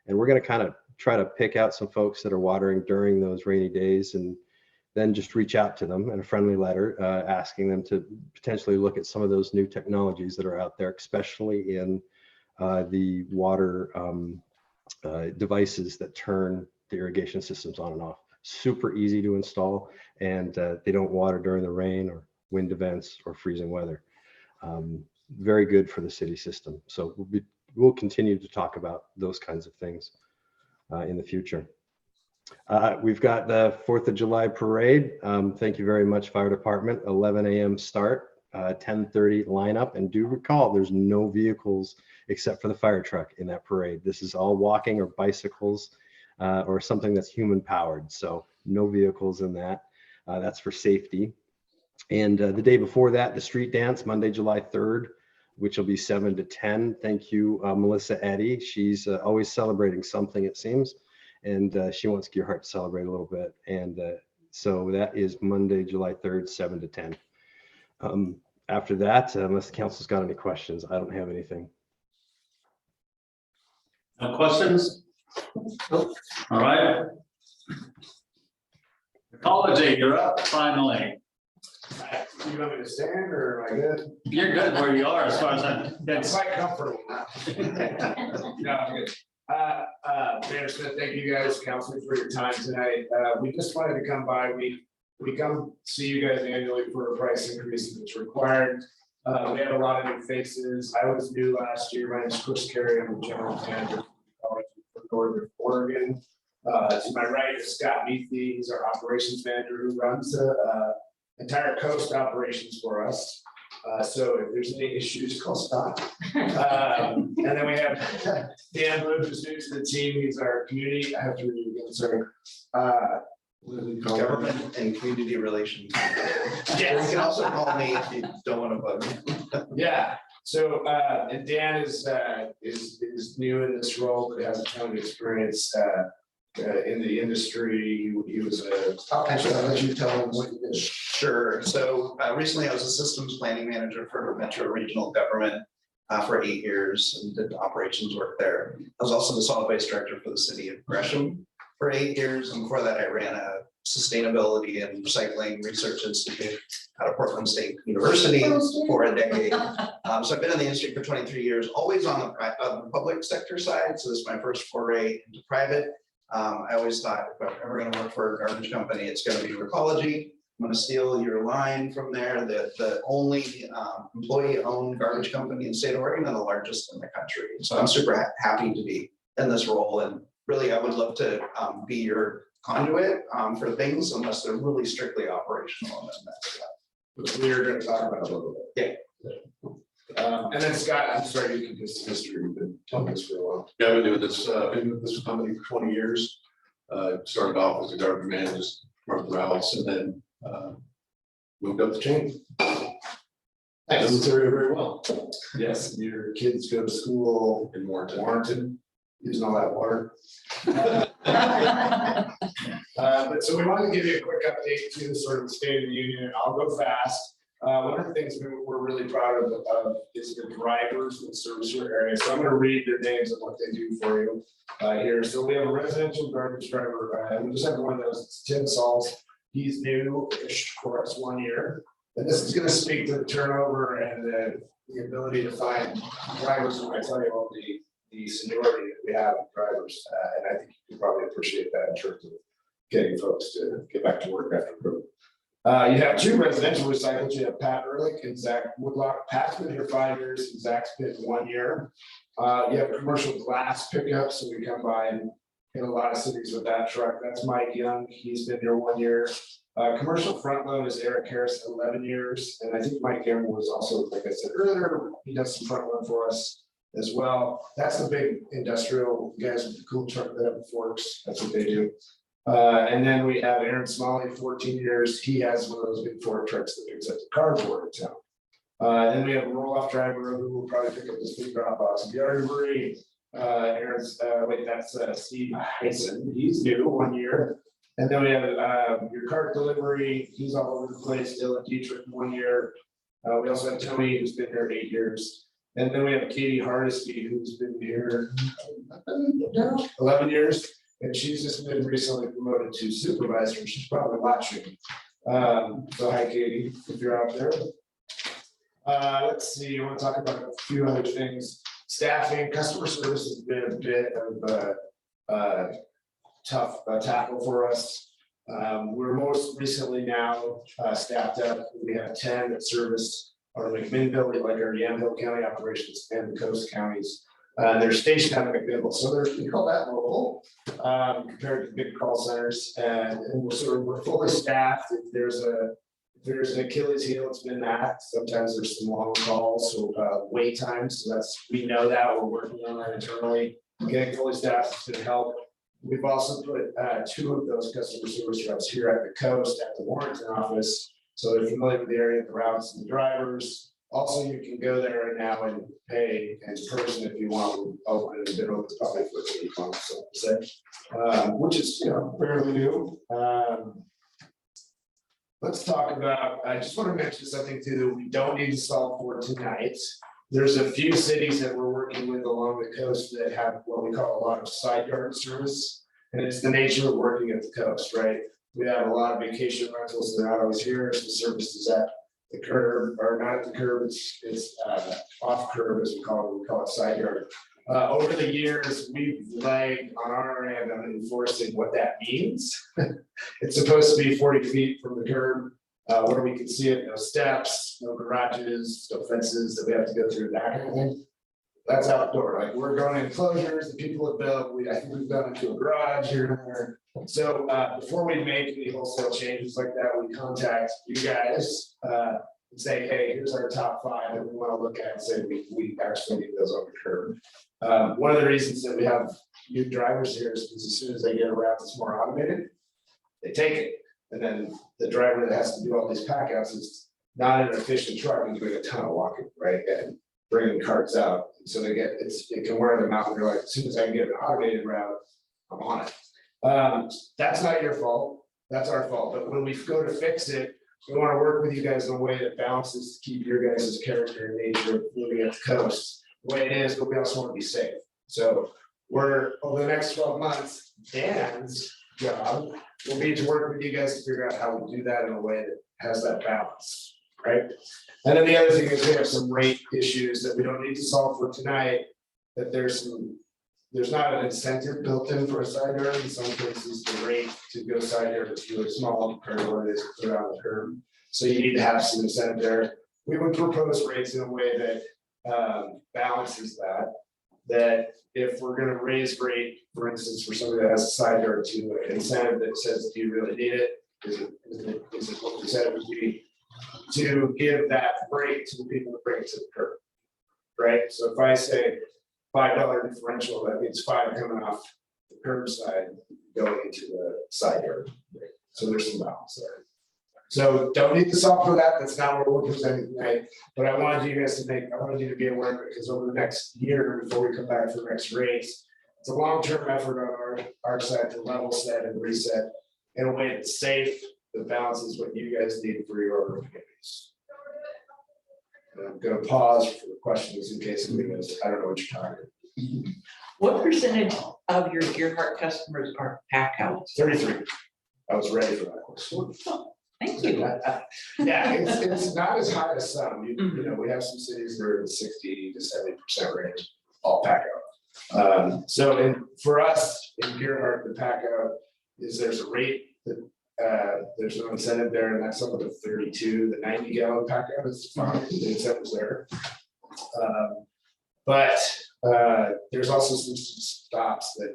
And we're going to kind of try to pick out some folks that are watering during those rainy days, and then just reach out to them in a friendly letter, asking them to potentially look at some of those new technologies that are out there, especially in the water devices that turn the irrigation systems on and off. Super easy to install, and they don't water during the rain or wind events or freezing weather. Very good for the city system. So we'll continue to talk about those kinds of things in the future. We've got the 4th of July parade. Thank you very much, Fire Department. 11 a.m. start. 10:30 lineup. And do recall, there's no vehicles except for the fire truck in that parade. This is all walking or bicycles or something that's human powered. So no vehicles in that. That's for safety. And the day before that, the street dance, Monday, July 3rd, which will be 7 to 10. Thank you, Melissa Eddy. She's always celebrating something, it seems. And she wants Gearhart to celebrate a little bit. And so that is Monday, July 3rd, 7 to 10. After that, unless the council's got any questions, I don't have anything. No questions? All right. Ecology, you're up finally. You want me to stand or am I good? You're good where you are as far as I'm. It's quite comfortable now. No, I'm good. Mayor Smith, thank you guys, council, for your time tonight. We just wanted to come by. We come see you guys annually for a price increase if it's required. We have a lot of new faces. I was new last year. My name is Chris Carey. I'm the general manager for Northern Oregon. To my right is Scott Meethy. He's our operations manager who runs the entire coast operations for us. So if there's any issues, call Scott. And then we have Dan Blue, who's new to the team. He's our community. I have to read it again, sorry. What do we call it? Government and community relations. Yes. You can also call me if you don't want to bug me. Yeah, so and Dan is new in this role, but has a ton of experience in the industry. He was actually, I'll let you tell him what you did. Sure. So recently I was a systems planning manager for Metro Regional Government for 8 years and did operations work there. I was also the solid waste director for the city of Gresham for 8 years. And before that, I ran a sustainability and recycling research institute out of Portland State University for a decade. So I've been in the industry for 23 years, always on the public sector side. So this is my first foray into private. I always thought if I'm ever going to work for a garbage company, it's going to be Recology. I'm going to steal your line from there. The only employee-owned garbage company in the state of Oregon and the largest in the country. So I'm super happy to be in this role. And really, I would love to be your conduit for things unless they're really strictly operational. And that's Which we are going to talk about a little bit. Yeah. And then Scott, I'm sorry, you can just history. We've been telling this for a while. Yeah, I've been doing this, been with this company for 20 years. Started off as a garbage man, just run the routes, and then moved up the chain. I know this area very well. Yes, your kids go to school In Warrenton, using all that water. But so we wanted to give you a quick update to the sort of the state of the union. I'll go fast. One of the things we're really proud of is the drivers in the service area. So I'm going to read their names and what they do for you here. So we have a residential garbage driver. We just have one of those. It's Tim Sauls. He's new-ish for us 1 year. And this is going to speak to the turnover and the ability to find drivers. When I tell you all the seniority that we have in drivers, and I think you can probably appreciate that in terms of getting folks to get back to work after COVID. You have two residential recyclers. You have Pat Ehrlich and Zach Woodlock. Pat's been here 5 years and Zach's been 1 year. You have commercial glass pickup, so we come by and hit a lot of cities with that truck. That's Mike Young. He's been here 1 year. Commercial front load is Eric Harris, 11 years. And I think Mike Young was also, like I said earlier, he does some front load for us as well. That's the big industrial guys with the cool truck that have forks. That's what they do. And then we have Aaron Smalley, 14 years. He has one of those big fork trucks that picks up the cardboard in town. Then we have a roll-off driver who will probably pick up this big drop box. Gary Aaron's, that's Steve Heisen. He's new, 1 year. And then we have your cart delivery. He's all over the place. Dylan Dietrich, 1 year. We also have Tony, who's been here 8 years. And then we have Katie Hardesty, who's been here 11 years. And she's just been recently promoted to supervisor. She's probably watching. So hi, Katie, if you're out there. Let's see, I want to talk about a few other things. Staffing, customer service has been a bit of tough tackle for us. We're most recently now staffed up. We have 10 that service our McMinnville, like our Yamhill County operations and the coast counties. They're stationed out of McMinnville, so we call that local compared to big call centers. And we're fully staffed. If If there's an Achilles heel, it's been that. Sometimes there's some long calls, so wait times, so we know that, we're working on that internally. Getting fully staffed is gonna help. We've also put 2 of those customer service reps here at the coast at the Warrenton office. So they're familiar with the area, the routes and the drivers. Also, you can go there right now and pay in person if you want. We'll open it a bit over the public for 8 months, so to say, which is, fairly new. Let's talk about, I just want to mention something too, that we don't need to solve for tonight. There's a few cities that we're working with along the coast that have what we call a lot of side yard service. And it's the nature of working at the coast, right? We have a lot of vacation rentals that are not always here, so the service is at the curb, or not at the curb, it's off curb, as we call it side yard. Over the years, we've lagged on our end on enforcing what that means. It's supposed to be 40 feet from the curb, where we can see it, no steps, no garages, no fences that we have to go through, that kind of thing. That's outdoor, like we're going in enclosures that people have built, I think we've done it to a garage here and there. So before we make any wholesale changes like that, we contact you guys and say, hey, here's our top 5 that we want to look at and say we actually need those on the curb. One of the reasons that we have new drivers here is because as soon as they get a route that's more automated, they take it. And then the driver that has to do all these pack outs is not an efficient truck and doing a ton of walking, right? And bringing carts out. So they get, it can wear them out and they're like, as soon as I can get an automated route, I'm on it. That's not your fault, that's our fault. But when we go to fix it, we want to work with you guys in a way that balances to keep your guys' character and nature of living at the coast the way it is, but we also want to be safe. So we're, over the next 12 months, Dan's job will be to work with you guys to figure out how we do that in a way that has that balance, right? And then the other thing is we have some rate issues that we don't need to solve for tonight, that there's not an incentive built in for a side yard. In some cases, the rate to go side yard is really small compared to what it is to put on the curb. So you need to have some incentive there. We would propose rates in a way that balances that. That if we're gonna raise rate, for instance, for somebody that has a side yard to an incentive that says, do you really need it? Is it what we said it would be? To give that rate to the people that bring it to the curb, right? So if I say $5 differential, that means 5 coming off the curb side, going into the side yard. Right? So there's some balance there. So don't need to solve for that. That's not what we're presenting tonight. But I wanted you guys to I wanted you to be aware of it because over the next year, before we come back for the next race, it's a long-term effort on our side to level set and reset in a way that's safe, that balances what you guys need for your own communities. And I'm gonna pause for questions in case anybody goes, I don't know what you're talking about. What percentage of your Gearhart customers are pack outs? 33. I was ready for that question. Thank you. Yeah, it's not as high as some. You know, we have some cities that are in the 60 to 70% range, all pack out. For us in Gearhart, the pack out is there's a rate that there's no incentive there, and that's up to 32. The 90 gallon pack out is fine. The incentive's there. But there's also some stops that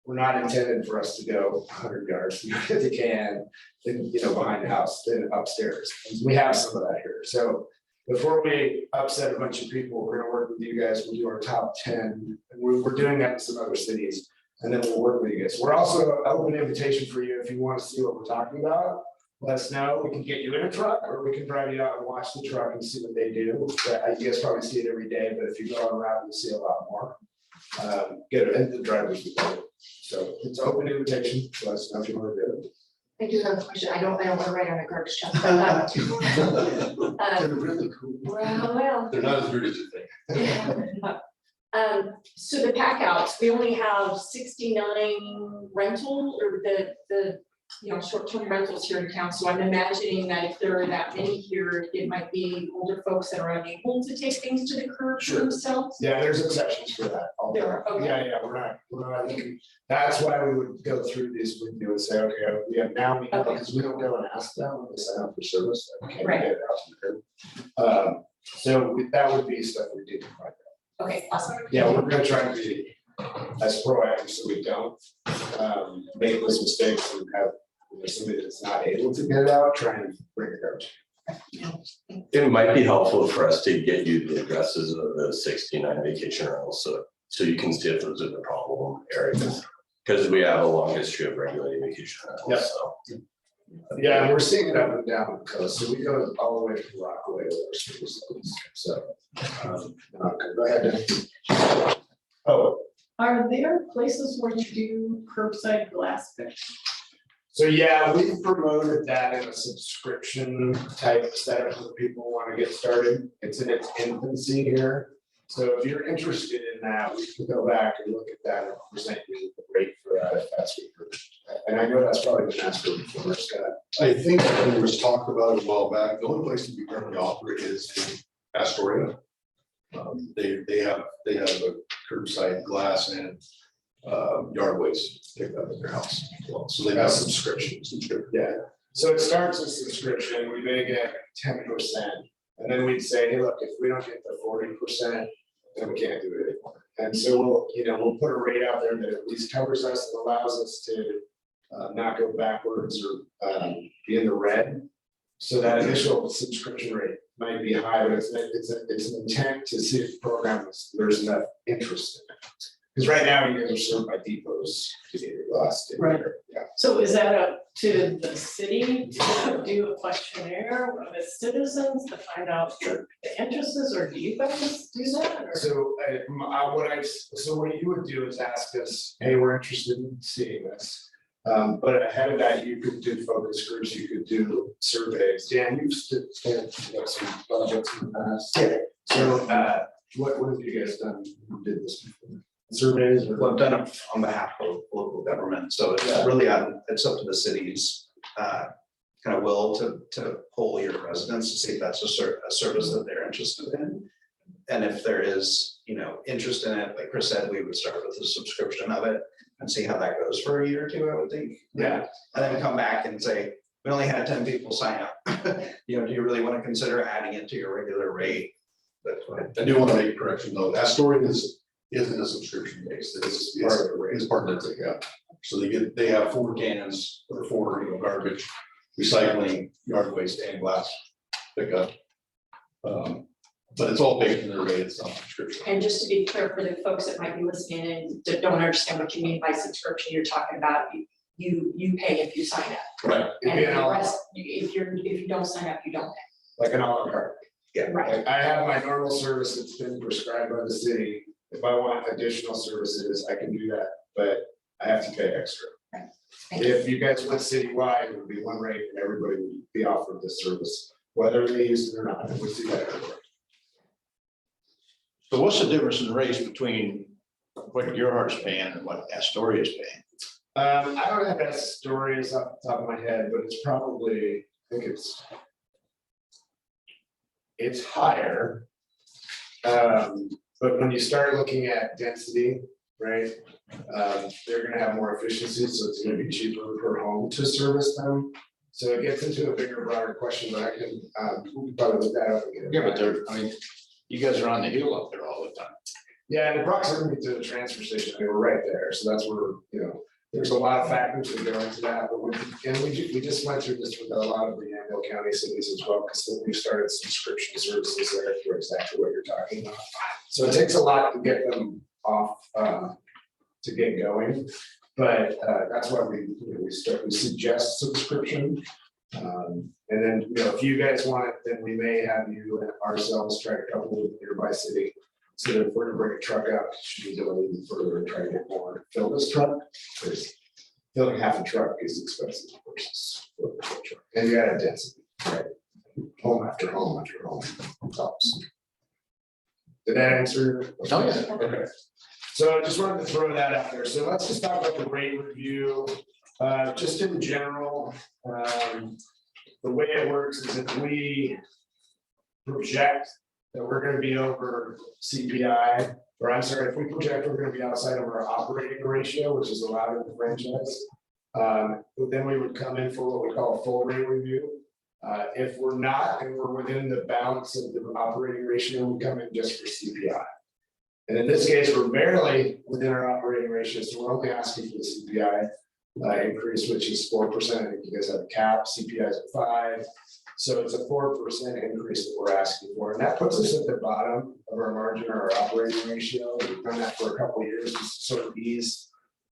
were not intended for us to go 100 yards if they can, then, behind the house, then upstairs. We have some of that here. So before we upset a bunch of people, we're gonna work with you guys. We'll do our top 10. And we're doing that in some other cities. And then we'll work with you guys. We're also an open invitation for you if you want to see what we're talking about. Let us know. We can get you in a truck or we can drive you out and watch the truck and see what they do. You guys probably see it every day, but if you go around, you'll see a lot more. Get it, and the drivers will do it. So it's an open invitation. So let us know if you want to do it. I do have a question. I don't want to write on a garbage truck. They're really cool. Well. They're not as rude as you think. So the pack outs, we only have 69 rental or the short-term rentals here in town. So I'm imagining that if there are that many here, it might be older folks that are unable to take things to the curb for themselves. Yeah, there's exceptions for that. There are, okay. Yeah, we're not looking. That's why we would go through this with you and say, okay, we have because we don't go and ask them when they sign up for service. Okay, right. Get it out to the curb. So that would be stuff we do. Okay, awesome. Yeah, we're gonna try to be as proactive so we don't make those mistakes and have somebody that's not able to get it out, try and bring it out. It might be helpful for us to get you the addresses of the 69 vacation rentals, so you can see if those are the problem areas. Because we have a long history of regulating vacation rentals, so. Yeah, and we're seeing it up and down the coast, so we go all the way to Rockaway with our service levels, so. Go ahead. Oh, Are there places where you do curbside glass pickup? so yeah, we've promoted that in a subscription type setup where people want to get started. It's in its infancy here. So if you're interested in that, we can go back and look at that and present you the rate for that if that's what you're. And I know that's probably been asked for before, Scott. I think when it was talked about a while back, the only place that we currently operate is in Astoria. They have a curbside glass and yard waste picked up at their house as well. So they have subscriptions. Yeah, so it starts with subscription, we may get 10%. And then we'd say, hey, look, if we don't get the 40%, then we can't do it anymore. And so we'll put a rate out there that at least covers us and allows us to not go backwards or be in the red. So that initial subscription rate might be high, but it's an intent to see if the program there's enough interest in it. Because right now you guys are served by depots to get your glass. Right. Yeah. So is that up to the city to do a questionnaire of its citizens to find out the interest is, or do you guys do that? Or? So what you would do is ask us, hey, we're interested in seeing this. But ahead of that, you could do focus groups, you could do surveys. Dan, you've some projects in the past. Yeah. So what have you guys done? Who did this before? Surveys or? Well, I've done it on behalf of local government, so it's really, it's up to the city's kind of will to poll your residents to see if that's a service that they're interested in. And if there is, interest in it, like Chris said, we would start with a subscription of it and see how that goes for a year or two, I would think. Yeah. And then come back and say, we only had 10 people sign up. Do you really want to consider adding it to your regular rate? That's fine. I do want to make a correction though. Astoria isn't a subscription base. It's part of it, yeah. So they have 4 cans or 4 garbage, recycling, yard waste and glass pickup. But it's all baked in their rate, it's not subscription. And just to be clear for the folks that might be listening and that don't understand what you mean by subscription, you're talking about you pay if you sign up. Right. And the rest, if you don't sign up, you don't pay. Like an a la carte. Yeah. Right. Like I have my normal service that's been prescribed by the city. If I want additional services, I can do that, but I have to pay extra. Thank you. If you guys went citywide, it would be one rate and everybody would be offered this service, whether they use it or not. We see that everywhere. So what's the difference in rates between what Gerhardt's paying and what Astoria's paying? I don't have Astoria's off the top of my head, but it's probably, I think it's higher. But when you start looking at density, right, they're gonna have more efficiency, so it's gonna be cheaper per home to service them. So it gets into a bigger, broader question, but I can, we can probably look that up again. Yeah, but you guys are on the hill up there all the time. Yeah, and the proximity to the transfer station, they were right there, so that's where, there's a lot of factors that go into that, but we just went through this with a lot of the Yandell County cities as well, because we started subscription services there for exactly what you're talking about. So it takes a lot to get them off, to get going, but that's why we suggest subscription. And then, if you guys want it, then we may have you and ourselves try to couple with nearby city. So that if we're to bring a truck up, should we go even further and try to get more, fill this truck? Because filling half a truck is expensive versus filling a full truck. And you got a density, right? Home after home after home. Tops. Did that answer? Oh, yeah. Okay. So I just wanted to throw that out there. So let's just talk about the rate review. Just in general, the way it works is if we project that we're gonna be over CPI, or I'm sorry, if we project we're gonna be outside of our operating ratio, which is allowed in the franchise, then we would come in for what we call a full rate review. If we're not, and we're within the bounds of the operating ratio, we come in just for CPI. And in this case, we're barely within our operating ratio, so we're only asking for the CPI increase, which is 4%. I think you guys have a cap, CPI is at 5. So it's a 4% increase that we're asking for, and that puts us at the bottom of our margin or our operating ratio. We've done that for a couple of years to sort of ease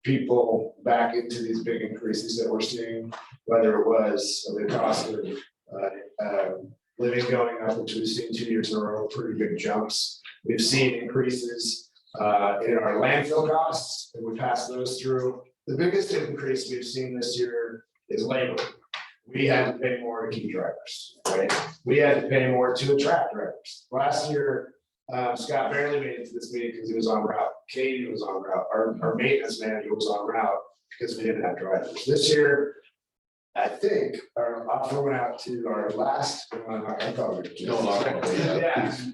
people back into these big increases that we're seeing, whether it was the cost of living going up, which we've seen 2 years in a row, pretty big jumps. We've seen increases in our landfill costs, and we passed those through. The biggest increase we've seen this year is labor. We had to pay more to keep drivers, right? We had to pay more to attract drivers. Last year, Scott barely made it to this meeting because he was en route. Katie was en route. Our maintenance manager was en route because we didn't have drivers. This year, I think our offer went out to our last. Yeah,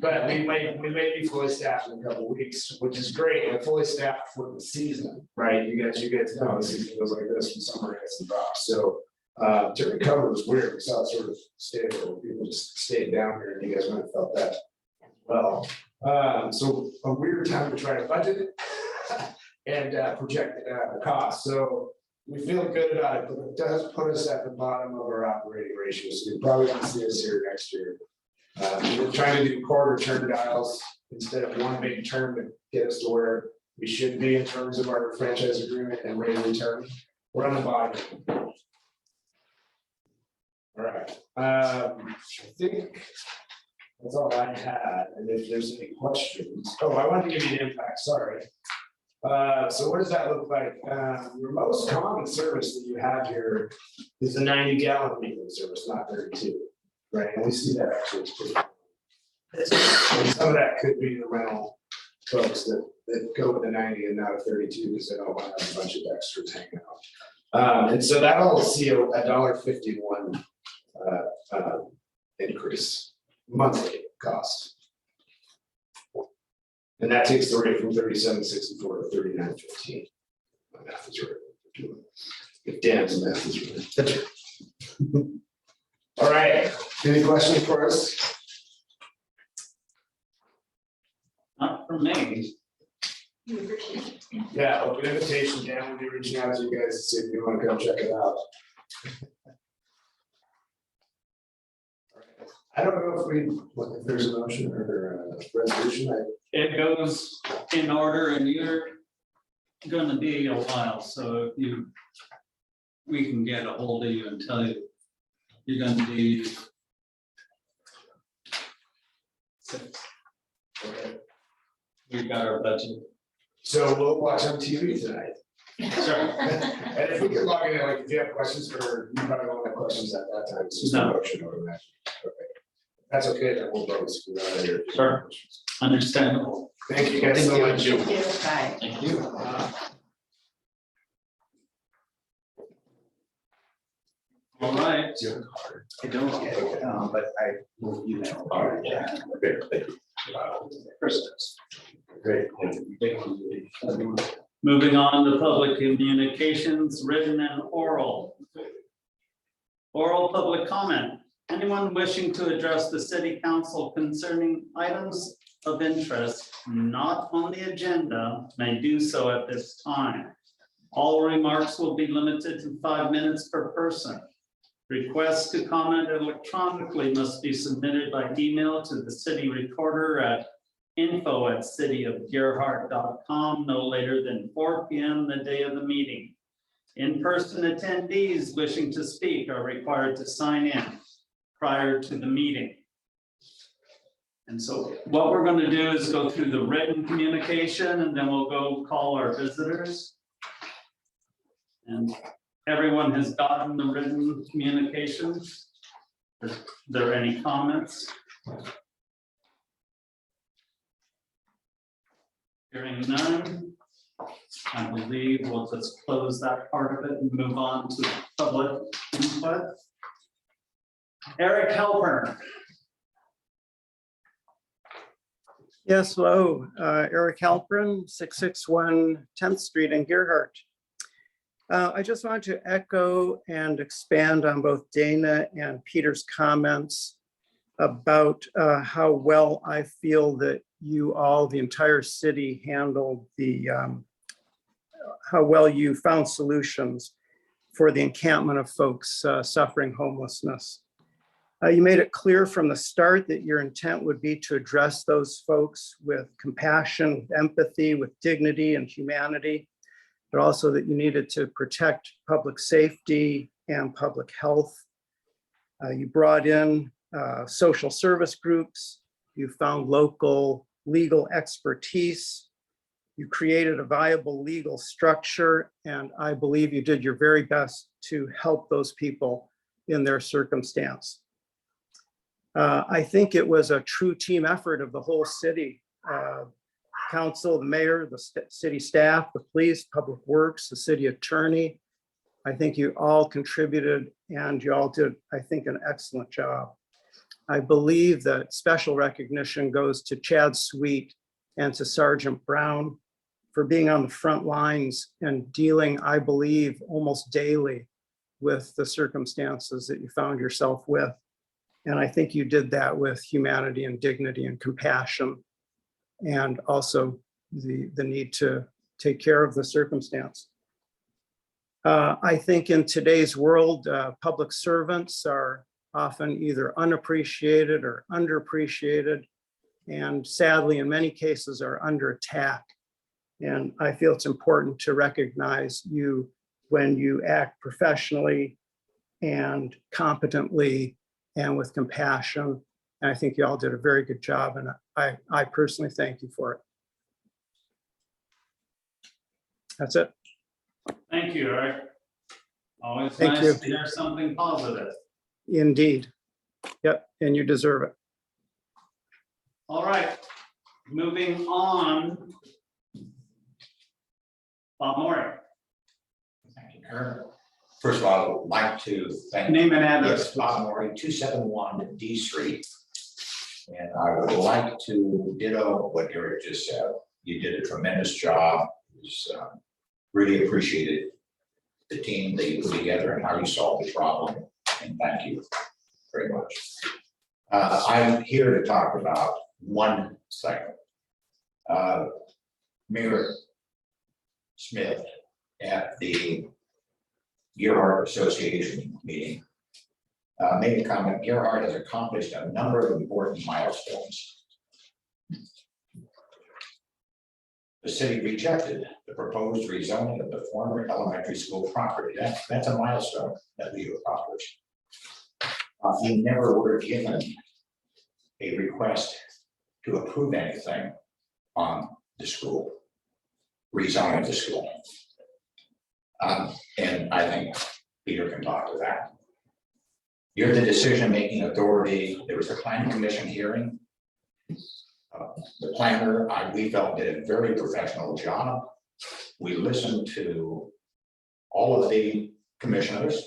but we may be fully staffed in a couple of weeks, which is great, and fully staffed for the season, right? You get to know the season goes like this from summer hits and drops. So to recover was weird. We saw it sort of stable. People just stayed down here, and you guys might have felt that as well. So a weird time to try to budget it and project the cost. So we feel good about it, but it does put us at the bottom of our operating ratio. So you probably won't see us here next year. We're trying to do quarter turn dials instead of one big term to get us to where we should be in terms of our franchise agreement and rate of return. We're on the bottom. All right. I think that's all I had. And if there's any questions, I wanted to give you an impact. Sorry. So what does that look like? Your most common service that you have here is the 90-gallon meter service, not 32, right? And we see that actually. It's pretty cool. And some of that could be the rental folks that go with the 90 and not a 32 because they don't want to have a bunch of extras hanging out. And so that'll see a $1.51 increase monthly cost. And that takes the rate from 37.64 to 39.15. My math is right. If Dan's math is right. All right. Any questions for us? Not for me. Yeah, open invitation. Dan will be reaching out to you guys to see if you want to come check it out. I don't know if there's a motion or a resolution. It goes in order and you're gonna be a while, so if we can get a hold of you and tell you you're gonna be. Okay. We've got our budget. So we'll watch on TV tonight. Sure. And if we can log in, like if you have questions for, you probably won't have questions at that time. It's just a motion automatically. Okay. That's okay, then we'll probably screw out of here. Sure. Understandable. Thank you guys so much. Bye. Thank you. All right. I don't, but I will email. All right, yeah. Okay, thank you. Great. Moving on to public communications, written and oral. Oral public comment. Anyone wishing to address the city council concerning items of interest not on the agenda may do so at this time. All remarks will be limited to 5 minutes per person. Requests to comment electronically must be submitted by email to the city recorder at info@cityofdeerheart.com no later than 4 p.m. the day of the meeting. In-person attendees wishing to speak are required to sign in prior to the meeting. And so what we're going to do is go through the written communication and then we'll go call our visitors. And everyone has gotten the written communications. Is there any comments? Hearing none, I believe we'll just close that part of it and move on to public input. Eric Halpern. Yes, hello, Eric Halpern, 661 10th Street in Gerhart. I just want to echo and expand on both Dana and Peter's comments about how well I feel that you all, the entire city, handled the, how well you found solutions for the encampment of folks suffering homelessness. You made it clear from the start that your intent would be to address those folks with compassion, with empathy, with dignity and humanity, but also that you needed to protect public safety and public health. You brought in social service groups. You found local legal expertise. You created a viable legal structure, and I believe you did your very best to help those people in their circumstance. I think it was a true team effort of the whole city, council, the mayor, the city staff, the police, public works, the city attorney. I think you all contributed and you all did, I think, an excellent job. I believe that special recognition goes to Chad Sweet and to Sergeant Brown for being on the front lines and dealing, I believe, almost daily with the circumstances that you found yourself with. And I think you did that with humanity and dignity and compassion, and also the need to take care of the circumstance. I think in today's world, public servants are often either unappreciated or underappreciated, and sadly, in many cases, are under attack. And I feel it's important to recognize you when you act professionally and competently and with compassion. And I think you all did a very good job, and I personally thank you for it. That's it. Thank you, Eric. Always Thank nice you. to hear something positive. Indeed. Yep, and you deserve it. All right, moving on. Bob Moore. Thank you, Kurt. First of all, I'd like to thank. Name and address. Yes, Bob Maury, 271 D Street. And I would like to ditto what Eric just said. You did a tremendous job. It was, really appreciated the team that you put together and how you solved the problem. And thank you very much. I'm here to talk about one segment. Mayor Smith at the Gearhart Association meeting made a comment. Gearhart has accomplished a number of important milestones. The city rejected the proposed rezoning of the former elementary school property. That's a milestone that we accomplished. We never were given a request to approve anything on the school, rezoning of the school. And I think Peter can talk to that. You're the decision-making authority. There was a planning commission hearing. The planner, we felt, did a very professional job. We listened to all of the commissioners.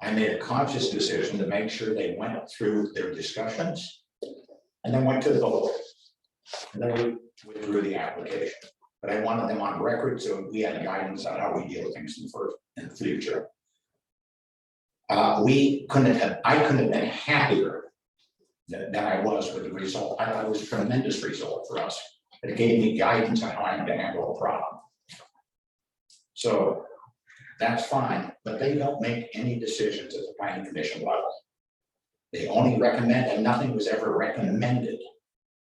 I made a conscious decision to make sure they went through their discussions and then went to the vote. And then we withdrew the application. But I wanted them on record so we had guidance on how we deal with things in the future. I couldn't have been happier than I was with the result. I thought it was a tremendous result for us. It gave me guidance on how I'm going to handle a problem. So that's fine, but they don't make any decisions at the planning commission level. They only recommend, and nothing was ever recommended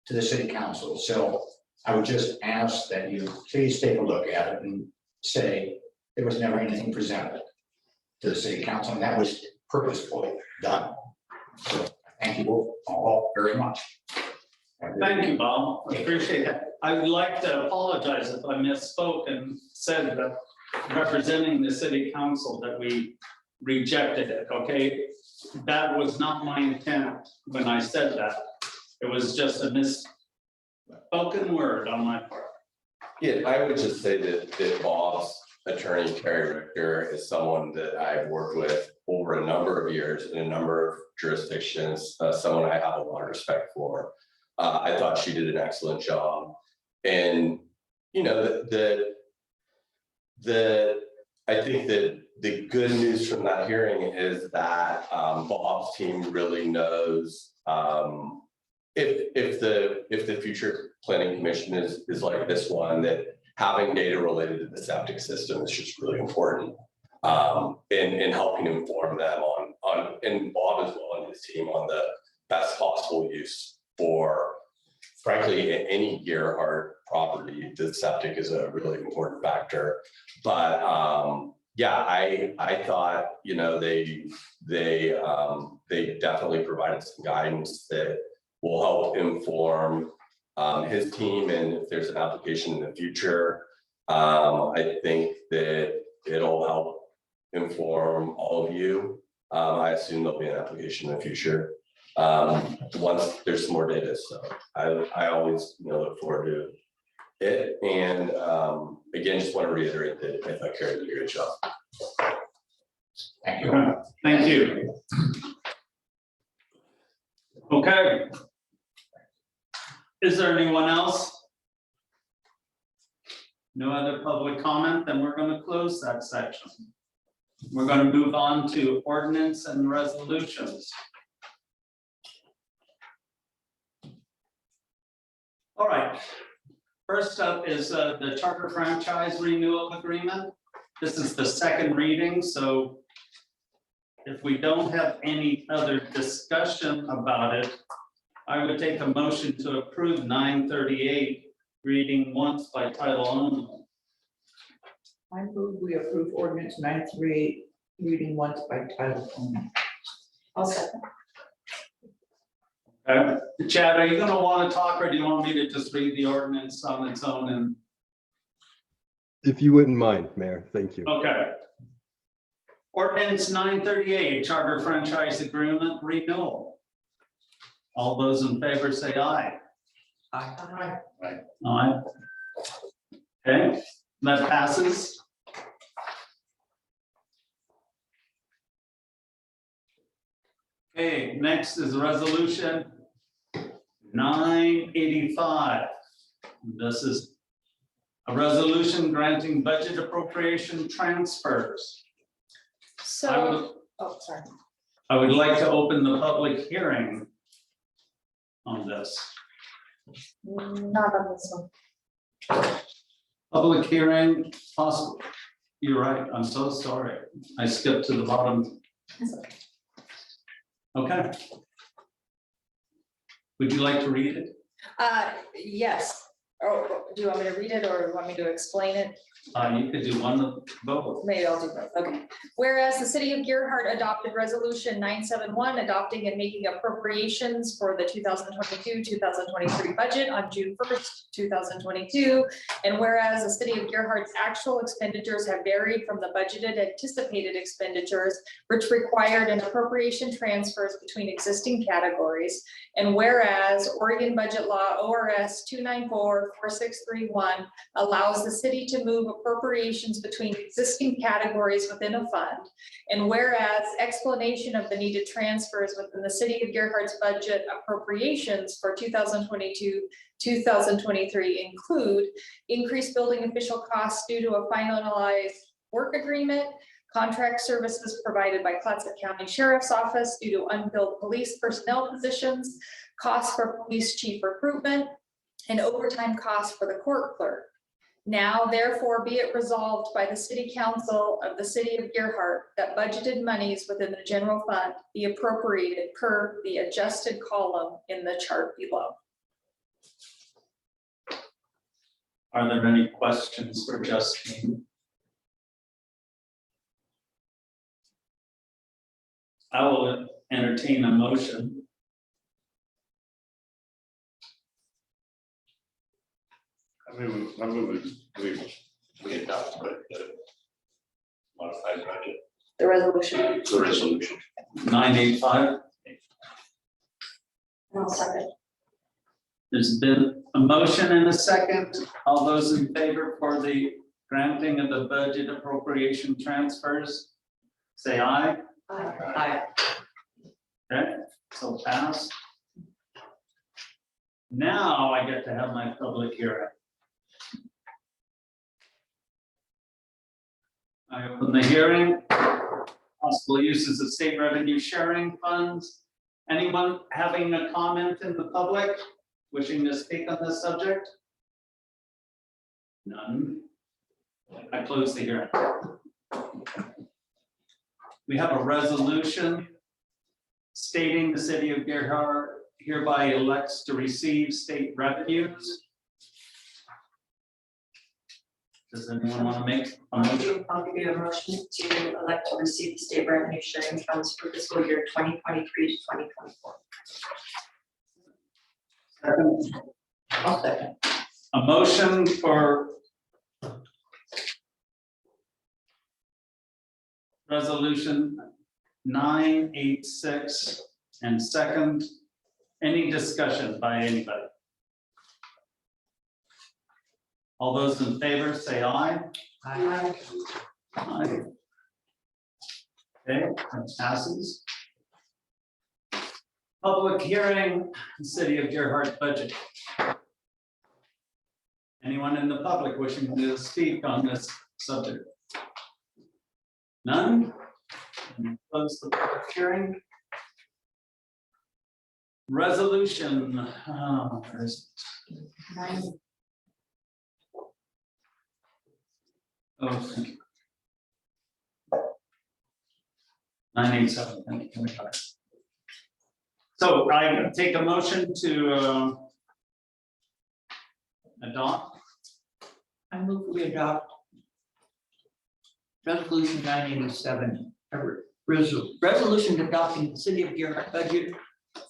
to the city council. So I would just ask that you please take a look at it and say there was never anything presented to the city council, and that was purposefully done. So thank you all very much. Thank you, Bob. I appreciate that. I would like to apologize if I misspoke and said that representing the city council that we rejected it, okay? That was not my intent when I said that. It was just a misspoken word on my part. Yeah, I would just say that Bob's attorney, Terry Richter, is someone that I've worked with over a number of years in a number of jurisdictions, someone I have a lot of respect for. I thought she did an excellent job. And, you know, I think that the good news from that hearing is that Bob's team really knows if the future planning commission is like this one, that having data related to the septic system is just really important in helping inform them on and Bob as well, in and his team on the best possible use for, frankly, any Gerhart property. The septic is a really important factor. But yeah, I thought, you know, they definitely provided some guidance that will help inform his team, and if there's an application in the future, I think that it'll help inform all of you. I assume there'll be an application in the future once there's some more data. So I always, you know, look forward to it. And again, just want to reiterate that I thought Karen did a great job. Thank you. Thank you. Okay. Is there anyone else? No other public comment, then we're going to close that section. We're going to move on to ordinance and resolutions. All right. First up is the charter franchise renewal agreement. This is the second reading, so if we don't have any other discussion about it, I would take a motion to approve 938, reading once by title only. I move we approve ordinance 938, reading once by title only. I'll second. Chad, are you going to want to talk, or do you want me to just read the ordinance on its own? And If you wouldn't mind, Mayor, thank you. okay. Ordinance 938, charter franchise agreement renewal. All those in favor say aye. Aye. Aye. Okay, that passes. Okay, next is resolution 985. This is a resolution granting budget appropriation transfers. So, oh, sorry. I would like to open the public hearing on this. Not on this one. Public hearing possible. You're right, I'm so sorry. I skipped to the bottom. Okay. Would you like to read it? Yes. Oh, do you want me to read it or want me to explain it? You could do one of both. Maybe I'll do both, okay. Whereas the city of Gerhart adopted resolution 971, adopting and making appropriations for the 2022-2023 budget on June 1st, 2022. And whereas the city of Gerhart's actual expenditures have varied from the budgeted anticipated expenditures, which required an appropriation transfers between existing categories. And whereas Oregon Budget Law ORS 294-4631 allows the city to move appropriations between existing categories within a fund. And whereas explanation of the needed transfers within the city of Gerhart's budget appropriations for 2022-2023 include increased building official costs due to a finalized work agreement, contract services provided by Clatsop County Sheriff's Office due to unfilled police personnel positions, costs for police chief recruitment, and overtime costs for the court clerk. Now therefore be it resolved by the City Council of the City of Gerhart that budgeted monies within the general fund be appropriated per the adjusted column in the chart below. Are there any questions for Justine? I will entertain a motion. I move we adopt the modified budget, The resolution. the resolution. 985. I'll second. There's been a motion and a second. All those in favor for the granting of the budget appropriation transfers, say aye. Aye. Okay, so pass. Now I get to have my public hearing. I open the hearing. Possible uses of state revenue sharing funds. Anyone having a comment in the public wishing to speak on this subject? None. I close the hearing. We have a resolution stating the city of Gerhart hereby elects to receive state revenues. Does anyone want to make a motion? I'll give you a motion to elect to receive the state revenue sharing funds for fiscal year 2023 to 2024. I'll second. A motion for resolution 986 and second. Any discussion by anybody? All those in favor say aye. Aye. Aye. Okay, that passes. Public hearing, City of Gerhart budget. Anyone in the public wishing to speak on this subject? None? Close the public hearing. Resolution, where is it? Oh, thank you. 987, thank you. So I take a motion to adopt. I move we adopt resolution 987, resolution adopting the city of Gerhart budget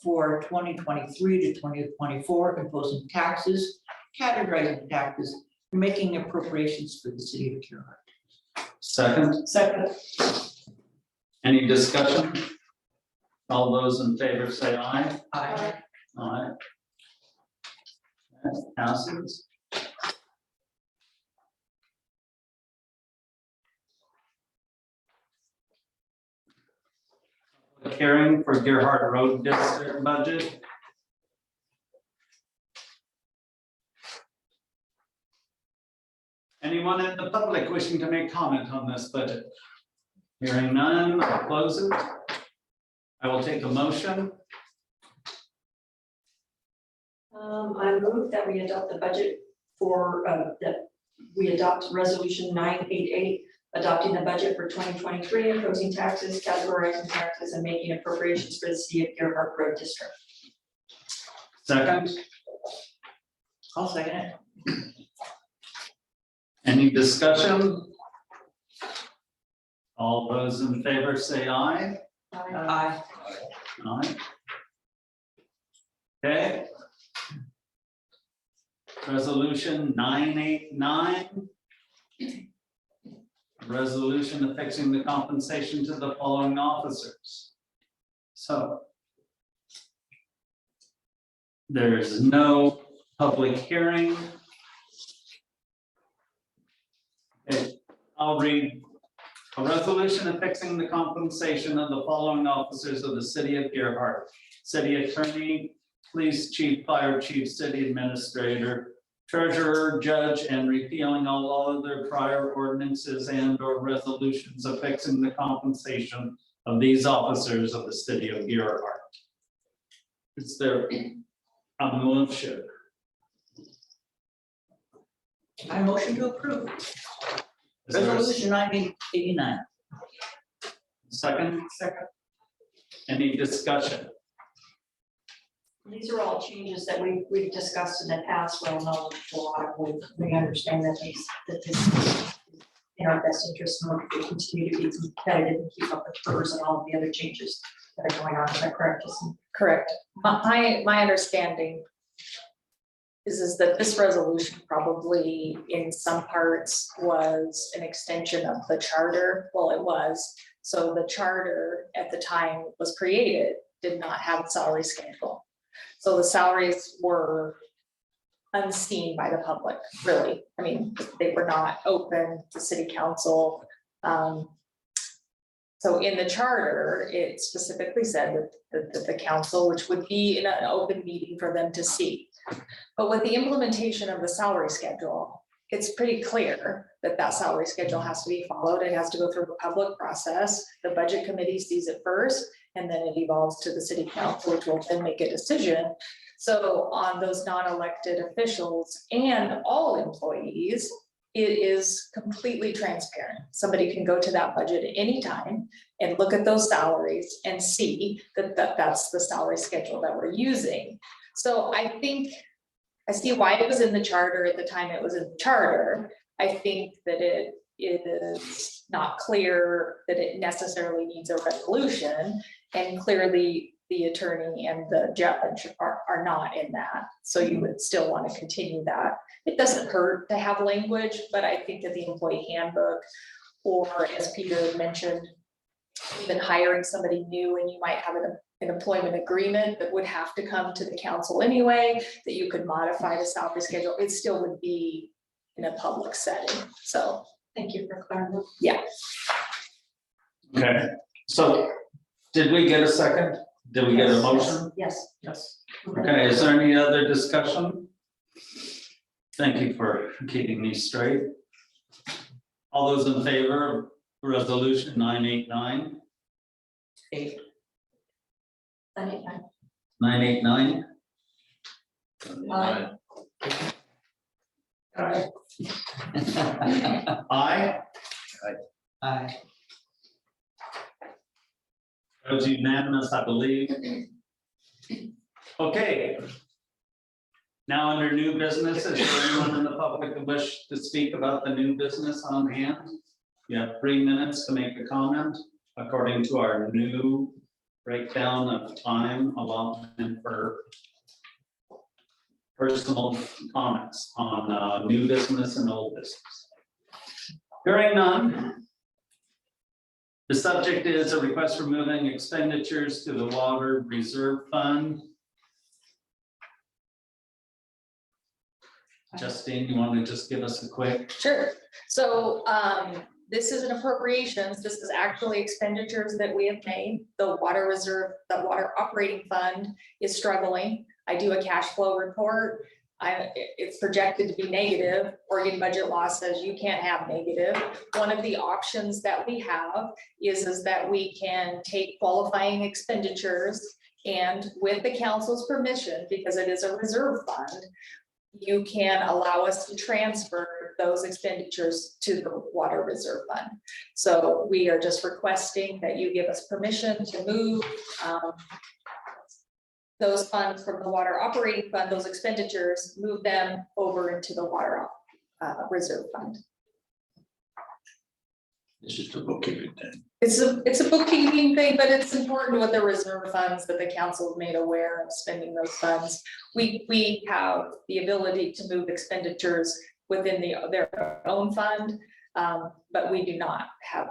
for 2023 to 2024, imposing taxes, categorizing taxes, and making appropriations for the city of Gerhart. Second. Second. Any discussion? All those in favor say aye. Aye. Aye. That passes. Public hearing for Gerhart Road District budget. Anyone in the public wishing to make comment on this budget? Hearing none, I'll close it. I will take a motion. I move that we adopt the budget for, that we adopt resolution 988, adopting the budget for 2023, imposing taxes, categorizing taxes, and making appropriations for the city of Gerhart Road District. Second. I'll second it. Any discussion? All those in favor say aye. Aye. Aye. Okay. Resolution 989. Resolution affixing the compensation to the following officers. So there's no public hearing. Okay, I'll read. A resolution affixing the compensation of the following officers of the city of Gerhart: city attorney, police chief, fire chief, city administrator, treasurer, judge, and repealing all other prior ordinances and or resolutions affixing the compensation of these officers of the city of Gerhart. Is there a motion? I motion to approve. Is there a Resolution 989. second? Second. Any discussion? These are all changes that we've discussed in the past, well known for, we understand that this is in our best interest, and we continue to be competitive and keep up with PERS and all of the other changes that are going on. Is that correct, Jason? Correct. My understanding is that this resolution probably in some parts was an extension of the charter. Well, it was. So the charter at the time was created, did not have a salary schedule. So the salaries were unseen by the public, really. I mean, they were not open to city council. So in the charter, it specifically said that the council, which would be in an open meeting for them to see. But with the implementation of the salary schedule, it's pretty clear that that salary schedule has to be followed. It has to go through a public process. The budget committee sees it first, and then it evolves to the city council, which will then make a decision. So on those non-elected officials and all employees, it is completely transparent. Somebody can go to that budget at any time and look at those salaries and see that that's the salary schedule that we're using. So I think, I see why it was in the charter at the time it was in the charter. I think that it is not clear that it necessarily needs a resolution, and clearly the attorney and the judge are not in that. So you would still want to continue that. It doesn't hurt to have language, but I think that the employee handbook, or as Peter mentioned, even hiring somebody new, and you might have an employment agreement that would have to come to the council anyway, that you could modify the salary schedule, it still would be in a public setting. So Thank you for clarifying. yeah. Okay, so did we get a second? Did we get a motion? Yes. Yes. Okay, is there any other discussion? Thank you for keeping me straight. All those in favor of resolution 989? 989? Aye. Aye. Aye. That was unanimous, I believe. Okay. Now, under new business, is there anyone in the public who wish to speak about the new business on hand? You have 3 minutes to make a comment according to our new breakdown of time allotment for personal comments on new business and old business. Hearing none. The subject is a request for moving expenditures to the Water Reserve Fund. Justine, you want to just give us a quick? Sure. So this is an appropriations. This is actually expenditures that we have made. The water reserve, the water operating fund is struggling. I do a cash flow report. It's projected to be negative. Oregon budget law says you can't have negative. One of the options that we have is that we can take qualifying expenditures, and with the council's permission, because it is a reserve fund, you can allow us to transfer those expenditures to the water reserve fund. So we are just requesting that you give us permission to move those funds from the water operating fund, those expenditures, move them over into the water reserve fund. It's just a bookkeeping thing. It's a bookkeeping thing, but it's important with the reserve funds that the council made aware of spending those funds. We have the ability to move expenditures within their own fund, but we do not have,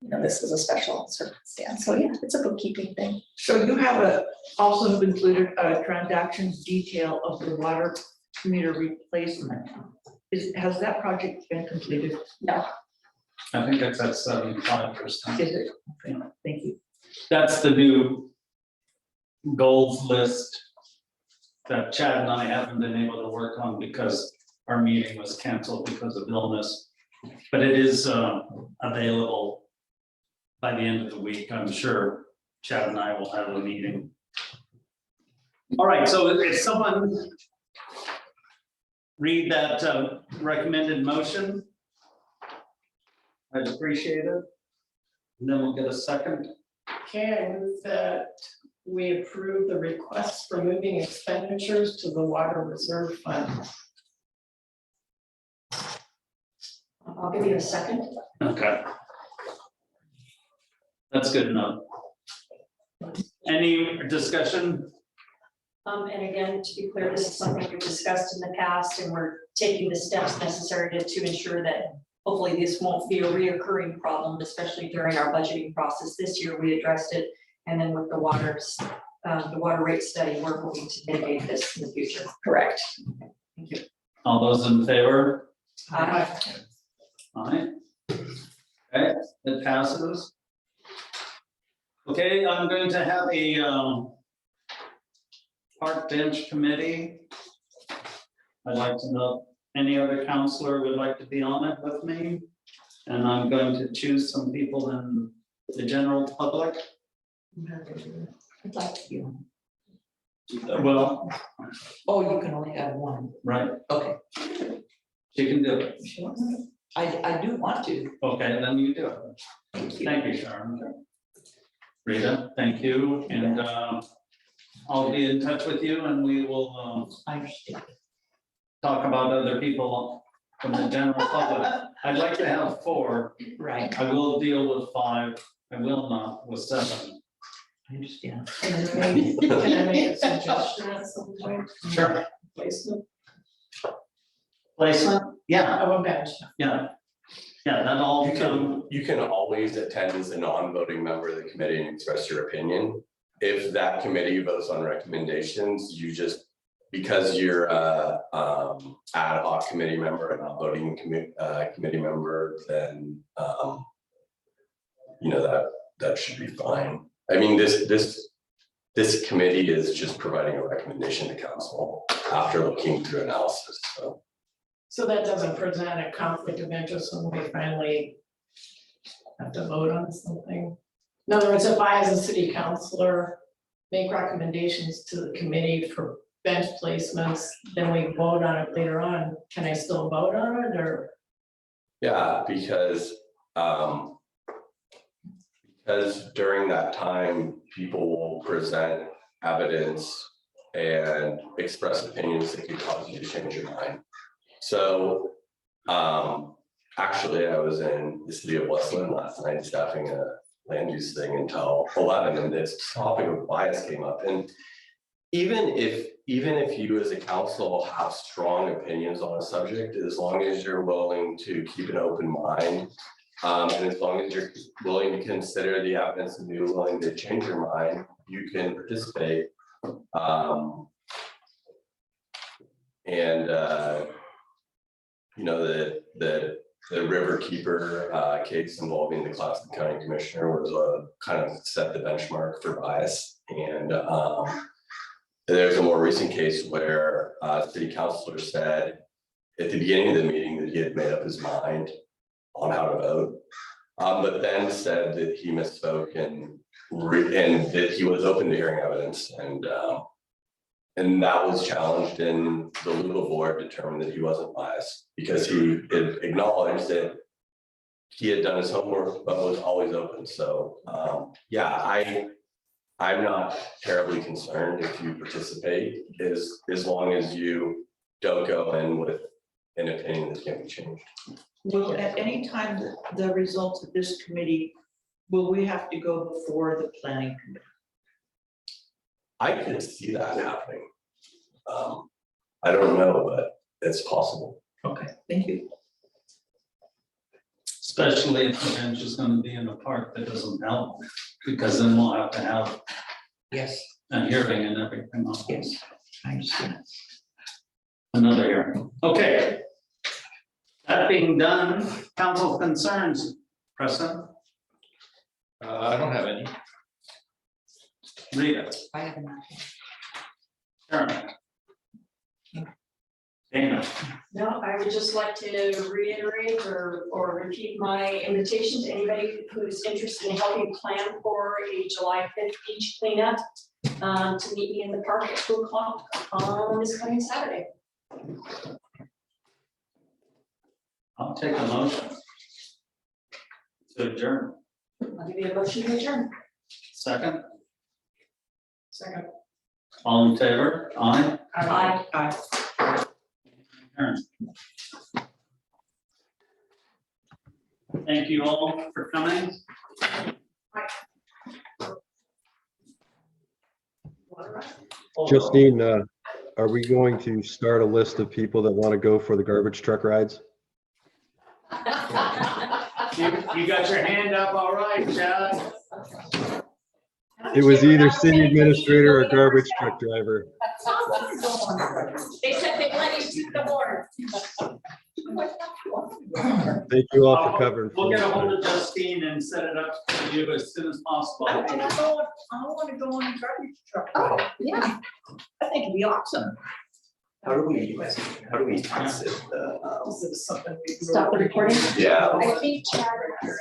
this is a special circumstance. So yeah, it's a bookkeeping thing. So you have also have included a transaction detail of the water meter replacement. Has that project been completed? No. I think it's at 75%. Is it? Okay, thank you. That's the new goals list that Chad and I haven't been able to work on because our meeting was canceled because of illness. But it is available by the end of the week. I'm sure Chad and I will have a meeting. All right, so if someone read that recommended motion, I'd appreciate it. And then we'll get a second. Okay, I move that we approve the request for moving expenditures to the water reserve fund. I'll give you a second. Okay. That's good enough. Any discussion? And again, to be clear, this is something we've discussed in the past, and we're taking the steps necessary to ensure that hopefully this won't be a reoccurring problem, especially during our budgeting process. This year, we addressed it, and then with the water rate study, we're hoping to mitigate this in the future. Correct. Thank you. All those in favor? Aye. Aye. Okay, it passes. Okay, I'm going to have a park bench committee. I'd like to know if any other counselor would like to be on it with me. And I'm going to choose some people in the general public. I'd like you. Well, Oh, you can only have one. right. Okay. She can do it. I do want to. Okay, then you do it. Thank you, Sharon. Rita, thank you, and I'll be in touch with you and we will I understand. talk about other people from the general public. I'd like to have 4. Right, I will deal with 5. I will not with 7. I understand. Can I make a suggestion at some point? Sure. Placement Placement? Yeah, of a bench. yeah. Yeah, that all, You can always attend as a non-voting member of the committee and express your opinion. If that committee votes on recommendations, you just, because you're a ad hoc committee member and not voting committee member, then you know, that should be fine. I mean, this committee is just providing a recommendation to council after looking through analysis, so. So that doesn't present a conflict of interest when we finally have to vote on something. In other words, if I, as a city councilor, make recommendations to the committee for bench placements, then we vote on it later on, can I still vote on it, or? Yeah, because during that time, people will present evidence and express opinions that could cause you to change your mind. So, actually, I was in the city of Westland last night staffing a land use thing until 11, and this topic of bias came up. And even if you as a council have strong opinions on a subject, as long as you're willing to keep an open mind, and as long as you're willing to consider the evidence and you're willing to change your mind, you can participate. You know, the River Keeper case involving the Claxton County Commissioner was a kind of set the benchmark for bias. And there's a more recent case where city councilor said at the beginning of the meeting that he had made up his mind on how to vote, but then said that he misspoke and that he was open to hearing evidence, and that was challenged, and the legal board determined that he wasn't biased because he had acknowledged that he had done his homework but was always open. So yeah, I'm not terribly concerned if you participate, as long as you don't go in with an opinion that can't be changed. Well, at any time, the results of this committee, will we have to go before the planning committee? I could see that happening. I don't know, but it's possible. Okay, thank you. especially if the bench is gonna be in a park that doesn't help, because then we'll have to have Yes, a hearing and everything else. yes, I understand. Another hearing. Okay. That being done, council concerns, Preston, I don't have any. Rita, I have not. Sharon. Dana, No, I would just like to reiterate or repeat my invitation to anybody who's interested in helping plan for a July 5th beach cleanup, to meet me in the park at 2:00 on this coming Saturday. I'll take a motion to adjourn. I'll give you a motion to adjourn. Second, Second. all in favor? Aye. Aye. Adjourn. Thank you all for coming. Justine, are we going to start a list of people that want to go for the garbage truck rides? You got your hand up, all right, Chad? It was either city administrator or garbage truck driver. They said they let you shoot the board. Thank you all for covering. We'll for get a me. hold of Justine and set it up for you as soon as possible. I want to go on a garbage truck. Oh, yeah. I think it'd be awesome. How do we exit This is something we. Stop the recording. Yeah. I think Chad is